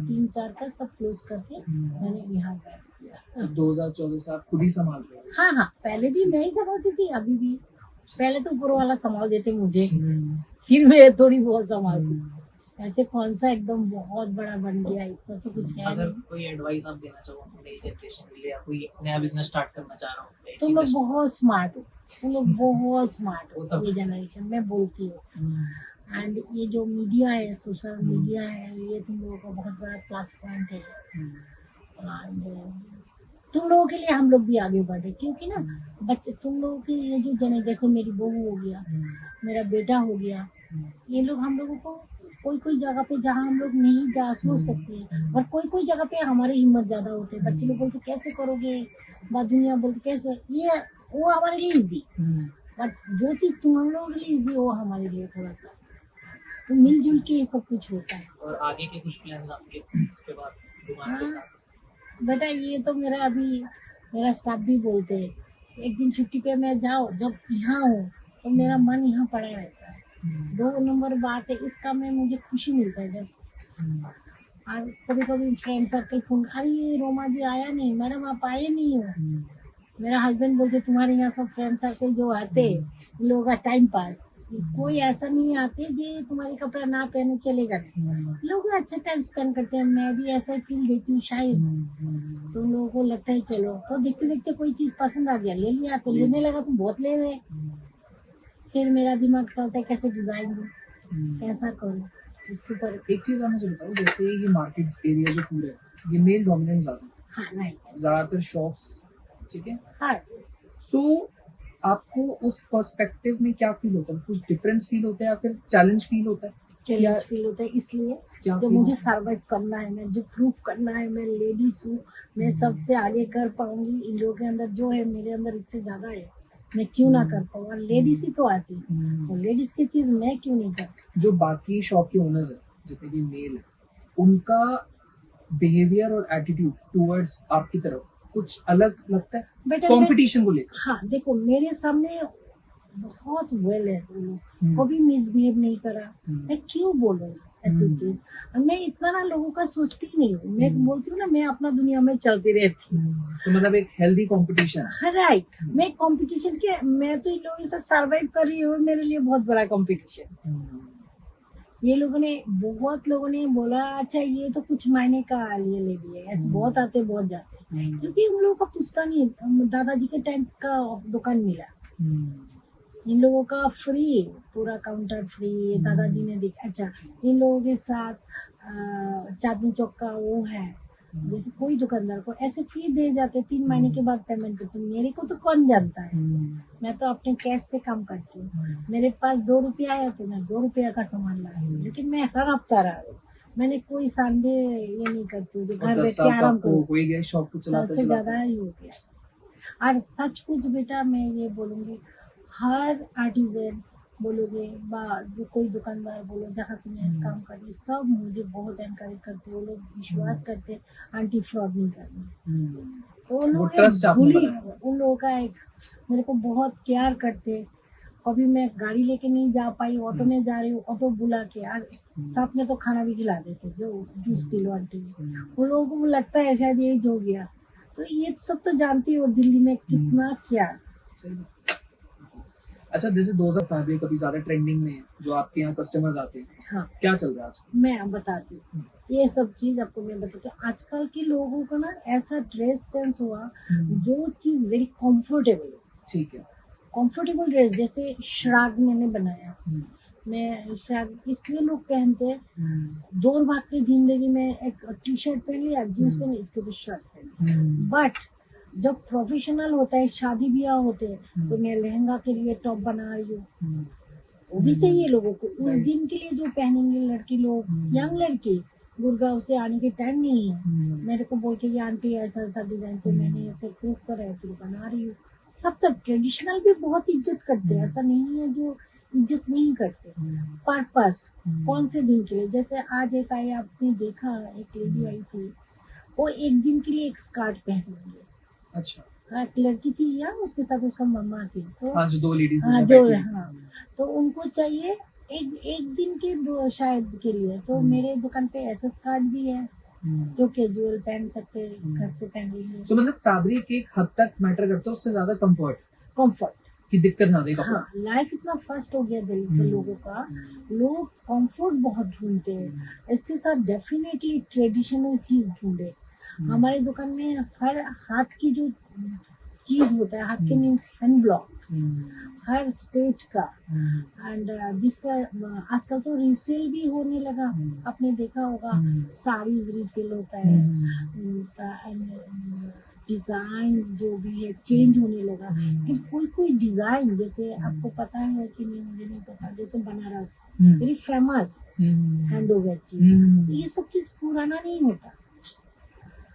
3-4 का सब क्लोज करके मैंने यहाँ बैठ किया। 2014 से आप खुद ही संभाल रहे हो? हाँ हाँ, पहले भी मैं ही संभालती थी, अभी भी। पहले तो ऊपर वाला संभाल देते मुझे, फिर मैं थोड़ी बहुत संभालती। ऐसे कौन सा एकदम बहुत बड़ा बन गया, इतना तो कुछ है अगर नहीं। कोई एडवाइस आप देना चाहो नई जनरेशन के लिए, या कोई नया बिजनेस स्टार्ट करना चाह रहा हो, तुम लोग बहुत स्मार्ट हो, तुम लोग बहुत स्मार्ट वो हो, तो- ये जनरेशन मैं बोलती हूँ। एंड ये जो मीडिया है, सोशल मीडिया है, ये तुम लोगों का बहुत बड़ा प्लस पॉइंट है। एंड तुम लोगों के लिए हम लोग भी आगे बढ़े, क्योंकि ना बच्चे, तुम लोगों की ये जो जैसे मेरी बहू हो गया, मेरा बेटा हो गया, ये लोग हम लोगों को कोई कोई जगह पे जहाँ हम लोग नहीं जा सोच सकते हैं, और कोई कोई जगह पे हमारी हिम्मत ज्यादा होती है। बच्चे लोग बोलते कैसे करोगे, बात दुनिया बोलते कैसे, ये वो हमारे लिए इजी, बट जो चीज तुम हम लोगों के लिए इजी हो, हमारे लिए थोड़ा सा, तो मिलजुल के ये सब कुछ होता है। और आगे के कुछ प्लान्स आपके इसके बाद दुकान के साथ? बेटा ये तो मेरा स्टाफ भी बोलते हैं, एक दिन छुट्टी पे मैं जाओ, जब यहाँ हूँ तो मेरा मन यहाँ पड़ा रहता है। 2 नंबर बात है, इस काम में मुझे खुशी मिलता है जब, और कभी कभी फ्रेंड सर्कल फोन, अरे रोमा जी आया नहीं, मैडम आप आए नहीं हो। मेरा हस्बैंड बोलते तुम्हारे यहाँ सब फ्रेंड सर्कल जो आते उन लोगों का टाइम पास, कोई ऐसा नहीं आते जो तुम्हारे कपड़ा ना पहनो चलेगा नहीं, लोग अच्छा टाइम स्पेंड करते हैं। मैं भी ऐसा ही फील देती हूँ शायद, तो लोगों को लगता है चलो, तो देखते देखते कोई चीज पसंद आ गया, ले लिया, तो लेने लगा तो बहुत ले रहे। फिर मेरा दिमाग चलता है कैसे डिजाइन दूँ, कैसा करूँ, इसके ऊपर। एक चीज आप मुझे बताओ, जैसे ये मार्केट एरिया जो पूरा है, ये मेल डोमिनेंट ज्यादा है, हाँ राइट, ज्यादातर शॉप्स, ठीक है। हाँ। सो आपको उस पर्सपेक्टिव में क्या फील होता है? कुछ डिफरेंस फील होता है या फिर चैलेंज फील होता है? चैलेंज फील होता है, इसलिए क्या जो feel मुझे होता है? सर्वाइव करना है, मैं जो प्रूफ करना है, मैं लेडीज हूँ, मैं सबसे आगे कर पाऊंगी। इन लोगों के अंदर जो है, मेरे अंदर इससे ज्यादा है, मैं क्यों ना कर पाऊँ, और लेडीज ही तो आती है, तो लेडीज की चीज मैं क्यों नहीं कर। जो बाकी शॉप के ओनर्स है, जितने भी मेल है, उनका बिहेवियर और एटीट्यूड टुवर्ड्स आपकी तरफ कुछ अलग लगता है बेटा कंपटीशन को लेकर? हाँ देखो, मेरे सामने बहुत वेल है वो लोग, कभी मिसबिहेव नहीं करा। मैं क्यों बोलूँ ऐसी चीज? और मैं इतना ना लोगों का सोचती नहीं हूँ। मैं बोलती हूँ ना, मैं अपना दुनिया में चलती रहती हूँ। तो मतलब एक हेल्दी कंपटीशन है। राइट, मैं कंपटीशन के, मैं तो इन लोगों के साथ सर्वाइव कर रही हूँ, मेरे लिए बहुत बड़ा कंपटीशन। ये लोगों ने, बहुत लोगों ने बोला अच्छा ये तो कुछ महीने का लिए ले लिए, ऐसे बहुत आते बहुत जाते, क्योंकि उन लोगों का पुश्ता नहीं, दादाजी के टाइम का दुकान मिला, इन लोगों का फ्री, पूरा काउंटर फ्री, दादाजी ने देखा। अच्छा, इन लोगों के साथ चांदनी चौक का वो है, जैसे कोई दुकानदार को ऐसे फ्री दे जाते, 3 महीने के बाद पेमेंट करते। मेरे को तो कौन जानता है, मैं तो अपने कैश से काम करती हूँ। मेरे पास 2 रुपया आया तो मैं 2 रुपया का सामान ला रही हूँ, लेकिन मैं हर हफ्ता रहा हूँ। मैंने कोई संडे ये नहीं करती हूँ, घर बैठ के आराम करूँ। कोई गए शॉप को चलाते से ज्यादा ही हो गया। और सच कुछ बेटा, मैं ये बोलूँगी, हर आर्टिजन बोलोगे जो कोई दुकानदार बोलो, जहाँ से मैं काम कर रही हूँ, सब मुझे बहुत एनकरेज करते, वो लोग विश्वास करते आंटी फ्रॉड नहीं करेंगे। तो उन लोगों उन लोगों का एक मेरे को बहुत केयर करते। कभी मैं गाड़ी लेके नहीं जा पाई, ऑटो में जा रही हूँ, ऑटो बुला के साथ में तो खाना भी खिला देते, जो जूस पी लो आंटी। उन लोगों को लगता है शायद यही हो गया। तो ये सब तो जानती हो दिल्ली में कितना क्या। अच्छा, जैसे 2000 फैब्रिक अभी ज्यादा ट्रेंडिंग में है, जो आपके यहाँ कस्टमर्स आते हैं, हाँ, क्या चल रहा है आज? मैं बताती हूँ ये सब चीज आपको। मैं बताती हूँ, आजकल के लोगों को ना ऐसा ड्रेस सेंस हुआ, जो चीज वेरी कंफर्टेबल। ठीक है, कंफर्टेबल ड्रेस, जैसे श्राग मैंने बनाया, मैं श्राग इसलिए लोग पहनते हैं, दौड़ भाग के जिंदगी में एक टी शर्ट पहन लिया, जींस पहन ली, इसके भी शर्ट पहन लिया। बट जब प्रोफेशनल होता है, शादी ब्याह होते हैं, तो मैं लहंगा के लिए टॉप बना रही हूँ, वो भी चाहिए लोगों को उस दिन के लिए, जो पहनेंगे लड़की लोग, यंग लड़की। गुड़गांव से आने के टाइम नहीं है, मेरे को बोल के ये आंटी ऐसा ऐसा डिजाइन, तो मैंने ऐसे प्रूफ करा है, फिर बना रही हूँ। सब तक ट्रेडिशनल भी बहुत इज्जत करते हैं, ऐसा नहीं है जो इज्जत नहीं करते। पर्पस कौन से दिन के लिए, जैसे आज एक आई, आपने देखा एक लेडी आई थी, वो एक दिन के लिए एक स्कर्ट पहनेंगे। अच्छा, हाँ, एक लड़की थी या उसके साथ उसका मम्मा थी, तो हाँ, जो 2 लेडीज हाँ तो उनको चाहिए एक दिन के दो शायद के लिए। तो मेरे दुकान पे ऐसा स्कर्ट भी है जो कैजुअल पहन सकते, घर पे पहन लेंगे। तो मतलब फैब्रिक एक हद तक मैटर करता है, उससे ज्यादा कंफर्ट की दिक्कत ना दे कपड़ा। हाँ, लाइफ इतना फास्ट हो गया दिल्ली के लोगों का, लोग कंफर्ट बहुत ढूंढते हैं, इसके साथ डेफिनेटली ट्रेडिशनल चीज ढूंढे। हमारे दुकान में हर हाथ की जो चीज होता है, हाथ के मीन्स हैंड ब्लॉक, हर स्टेट का, एंड जिसका आजकल तो रीसेल भी होने लगा, आपने देखा होगा, साड़ीज रीसेल होता है, डिजाइन जो भी है चेंज होने लगा। कि कोई डिजाइन, जैसे आपको पता है कि नहीं मुझे नहीं पता, जैसे Banaras very famous hand over चीज, ये सब चीज पुराना नहीं होता,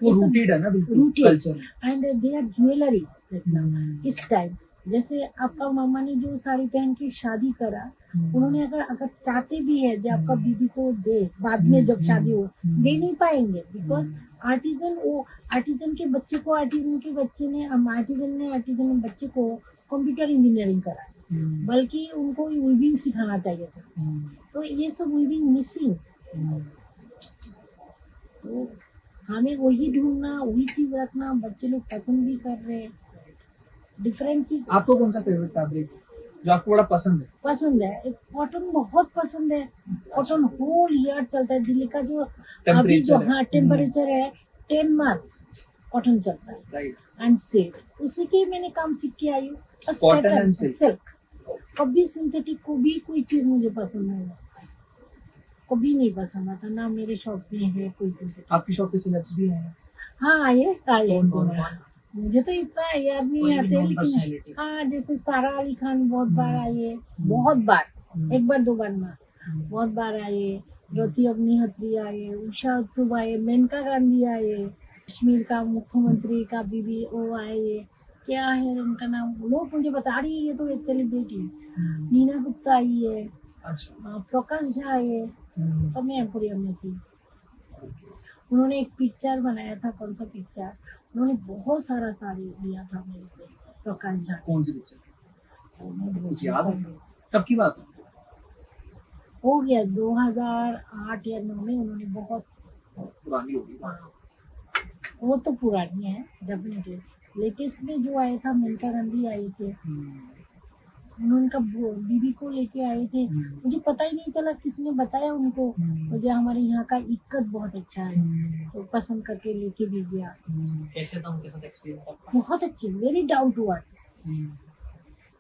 वो रूटेड है ना, बिल्कुल culture. And they are jewellery इस टाइम। जैसे आपका मामा ने जो साड़ी पहन के शादी करा, उन्होंने अगर चाहते भी है जो आपका बीबी को दे, बाद में जब शादी हो, दे नहीं पाएंगे, बिकॉज आर्टिजन के बच्चे को, आर्टिजन के बच्चे को कंप्यूटर इंजीनियरिंग करा, बल्कि उनको वीविंग सिखाना चाहिए था। तो ये सब वीविंग मिसिंग, तो हमें वही ढूंढना, वही चीज रखना। बच्चे लोग पसंद भी कर रहे हैं डिफरेंट चीज। आपको कौन सा फेवरेट फैब्रिक जो आपको बड़ा पसंद है? कॉटन बहुत पसंद है। कॉटन होल ईयर चलता है। दिल्ली का जो अभी टेम्परेचर जो टेम्परेचर है 10 मंथ कॉटन चलता है, राइट, एंड सिल्क, उसी के मैंने काम सीख के आई हूँ। कॉटन एंड सिल्क, कभी सिंथेटिक को भी कोई चीज मुझे पसंद नहीं, कभी नहीं पसंद आता, ना मेरे शॉप में है कोई सिंथेटिक। आपकी शॉप पे सिलेब्स भी हैं? हाँ आए कौन? मुझे तो इतना याद नहीं आते, लेकिन हाँ, जैसे सारा अली खान बहुत बार आए, बहुत बार, एक बार 2 बार ना, बहुत बार आए। ज्योति अग्निहोत्री आए, उषा उत्तुप आए, मेनका गांधी आए, कश्मीर का मुख्यमंत्री का बीबी वो आए, क्या है उनका नाम, लोग मुझे बता रही है, ये तो एक सेलिब्रिटी है। नीना गुप्ता आई है, अच्छा, प्रकाश झा आए, तो मैं एम्पोरियम में थी। उन्होंने एक पिक्चर बनाया था, कौन सा पिक्चर, उन्होंने बहुत सारा साड़ी लिया था मेरे से, प्रकाश झा। कौन सी पिक्चर? उन्होंने कुछ याद है? कब की बात है? हो गया 2008 या 9 में उन्होंने बहुत, पुरानी होगी। हाँ, वो तो पुरानी है डेफिनेटली। लेटेस्ट में जो आया था मेनका गांधी आई थी, उन्होंने उनका बीबी को लेके आए थे। मुझे पता ही नहीं चला, किसने बताया उनको। मुझे हमारे यहाँ का इक्कत बहुत अच्छा है, तो पसंद करके लेके भी गया। कैसे था उनके साथ एक्सपीरियंस आपका? बहुत अच्छे, वेरी डाउन टू अर्थ,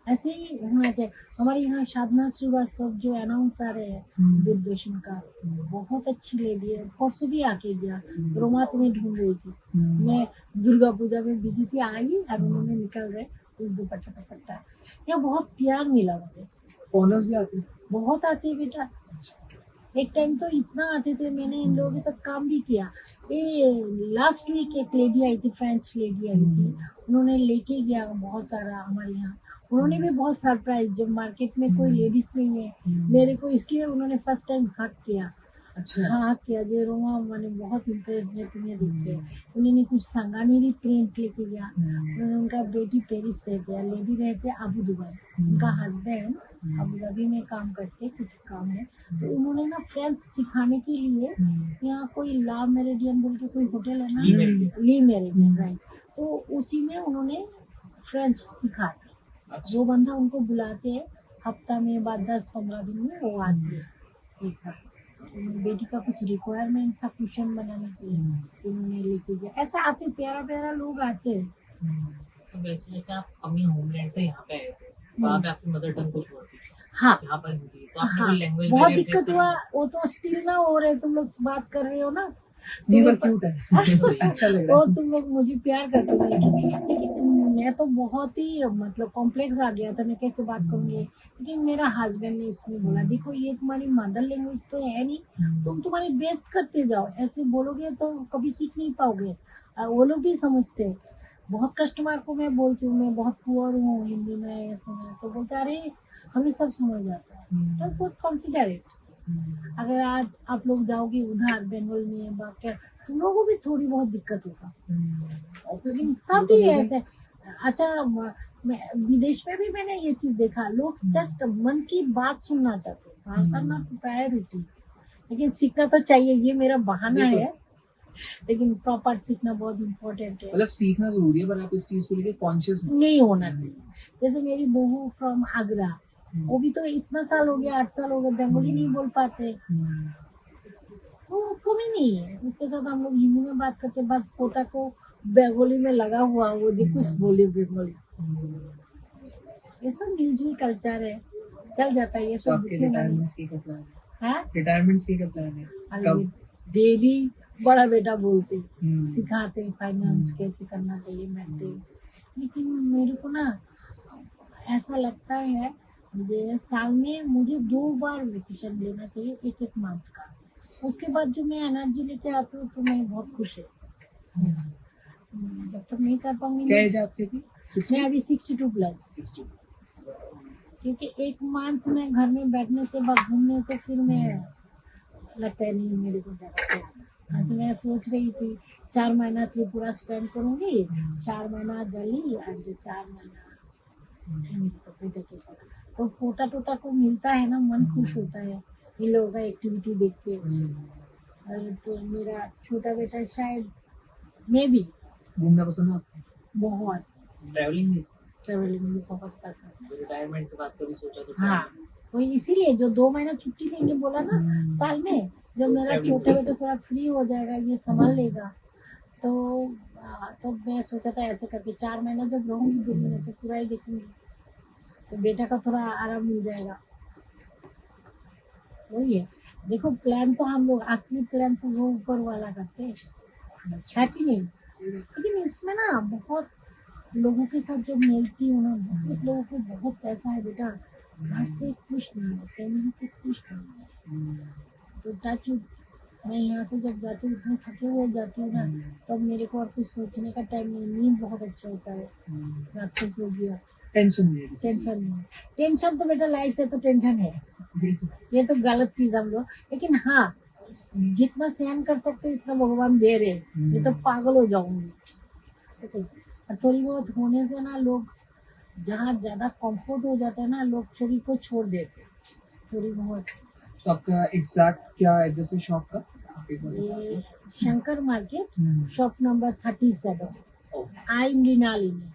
ऐसे ही होना चाहिए। हमारे यहाँ साधना श्रीवास्तव जो अनाउंसर है दूरदर्शन का, बहुत अच्छी लेडी है। परसों भी आके गया, रोमा तुम्हें ढूंढ रही थी। मैं दुर्गा पूजा में बिजी थी, आई और उन्होंने निकल गए उस दुपट्टा। यहाँ बहुत प्यार मिला मुझे। फॉरनर्स भी आते हैं? बहुत आते हैं बेटा, एक टाइम तो इतना आते थे। मैंने इन लोगों के साथ काम भी किया। ये लास्ट वीक एक लेडी आई थी, फ्रेंच लेडी आई थी, उन्होंने लेके गया बहुत सारा हमारे यहाँ। उन्होंने भी बहुत सरप्राइज, जब मार्केट में कोई लेडीज नहीं है मेरे को, इसलिए उन्होंने फर्स्ट टाइम हक किया। अच्छा। हाँ किया, जो रोमा मैंने बहुत इम्प्रेस में तुम्हें देख के। उन्होंने कुछ संगानेरी प्रिंट लेके गया। उन्होंने, उनका बेटी पेरिस रहते हैं, लेडी रहते हैं अबू दुबई, उनका हस्बैंड अबू धाबी में काम करते, कुछ काम है। तो उन्होंने ना फ्रेंच सिखाने के लिए, यहाँ कोई ला मेरिडियन बोल के कोई होटल है ना, ली मेरिडियन, राइट, तो उसी में उन्होंने फ्रेंच सिखाते। जो बंदा उनको बुलाते हैं हफ्ता में, बाद 10-15 दिन में वो आती है एक बार। बेटी का कुछ रिक्वायरमेंट था कुशन बनाने के लिए, उन्होंने लेके गया। ऐसे आते प्यारा लोग आते हैं। तो वैसे जैसे आप अपनी होमलैंड से यहाँ पे आए थे, वहाँ पे आपकी मदर टंग कुछ और थी, हाँ यहाँ पर हिंदी, तो आपने हाँ, कोई लैंग्वेज बहुत दिक्कत हुआ। वो तो स्टिल ना हो रहे, तुम लोग बात कर रहे हो ना, ये तुम्हें क्यूट है। अच्छा लग रहा और तुम लोग मुझे प्यार करते हो इसलिए। लेकिन मैं तो बहुत ही मतलब कॉम्प्लेक्स आ गया था, मैं कैसे बात करूंगी। लेकिन मेरा हस्बैंड ने इसमें बोला, देखो ये तुम्हारी मदर लैंग्वेज तो है नहीं, तुम तुम्हारी बेस्ट करते जाओ, ऐसे बोलोगे तो कभी सीख नहीं पाओगे। वो लोग भी समझते हैं। बहुत कस्टमर को मैं बोलती हूँ मैं बहुत पुअर हूँ हिंदी में, ऐसे में, तो बोलते अरे हमें सब समझ आता है। तो बहुत कंसिडरेट। अगर आज आप लोग जाओगे उधर बंगाल में बाकी, तुम लोगों को भी थोड़ी बहुत दिक्कत होगा, लेकिन सब भी ऐसे। अच्छा, मैं विदेश में भी मैंने ये चीज देखा, लोग जस्ट मन की बात सुनना चाहते हैं, भाषा नॉट प्रायोरिटी। लेकिन सीखना तो चाहिए, ये मेरा बहाना है, लेकिन प्रॉपर सीखना बहुत इम्पोर्टेंट है। मतलब सीखना जरूरी है, पर आप इस चीज को लेके कॉन्शियस नहीं होना चाहिए। जैसे मेरी बहू फ्रॉम आगरा, वो भी तो इतना साल हो गया, 8 साल हो गए, बंगाली नहीं बोल पाते, तो कमी नहीं है। उसके साथ हम लोग हिंदी में बात करते, बस पोता को बंगाली में लगा हुआ, वो जो कुछ बोले बंगाली। ये सब मिलजुल कल्चर है, चल जाता है ये तो सब। आपके रिटायरमेंट्स की क्या प्लान है? हाँ, रिटायरमेंट्स की क्या प्लान है? कब? डेली बड़ा बेटा बोलते, सिखाते फाइनेंस कैसे करना चाहिए, मेंटेन। लेकिन मेरे को ना ऐसा लगता है, मुझे साल में मुझे 2 बार वेकेशन लेना चाहिए, एक मंथ का। उसके बाद जो मैं एनर्जी लेके आती हूँ तो मैं बहुत खुश रहती हूँ। जब तक नहीं कर पाऊंगी। क्या एज है आपकी अभी? मैं अभी 62+। 60। क्योंकि एक मंथ में घर में बैठने से, बस घूमने से, फिर मैं लगता है नहीं मेरे को जाना। ऐसे मैं सोच रही थी 4 महीना त्रिपुरा स्पेंड करूंगी, 4 महीना दिल्ली और 4 महीना मेरे को बेटे के साथ। तो पोता टोता को मिलता है ना, मन खुश होता है इन लोगों का एक्टिविटी देख के। और तो मेरा छोटा बेटा शायद मैं भी घूमना पसंद है आपको? बहुत ट्रैवलिंग में ट्रेवलिंग में बहुत पसंद है। रिटायरमेंट के बाद कभी सोचा तो हाँ, तो इसीलिए जो 2 महीना छुट्टी लेंगे बोला ना साल में, जब मेरा छोटा बेटा थोड़ा फ्री हो जाएगा, ये संभाल लेगा, तो मैं सोचा था ऐसे करके 4 महीना जब रहूंगी दिल्ली में तो पूरा ही देखूंगी, तो बेटा का थोड़ा आराम मिल जाएगा। वही है, देखो प्लान तो हम लोग, असली प्लान तो वो ऊपर वाला करते हैं, है कि नहीं। लेकिन इसमें ना बहुत लोगों के साथ जब मिलती हूँ ना, बहुत लोगों को बहुत पैसा है बेटा, घर से खुश नहीं है, फैमिली से खुश नहीं है। तो टच मैं यहाँ से जब जाती हूँ इतने थके हुए जाती हूँ ना, तब मेरे को और कुछ सोचने का टाइम नहीं, नींद बहुत अच्छा होता है, रात को सो गया, टेंशन नहीं है? टेंशन नहीं। टेंशन तो बेटा लाइफ है तो टेंशन है, ये तो गलत चीज हम लोग। लेकिन हाँ, जितना सहन कर सकते इतना भगवान दे रहे, ये तो पागल हो जाऊंगी। कोई, और थोड़ी बहुत होने से ना लोग जहाँ ज्यादा कंफर्ट हो जाता है ना, लोग शरीर को छोड़ देते हैं थोड़ी बहुत। तो आपका एग्जैक्ट क्या एड्रेस है शॉप का? आप एक बार ये शंकर मार्केट, हम्म, शॉप नंबर 37, ओके। आई मृणालिनी।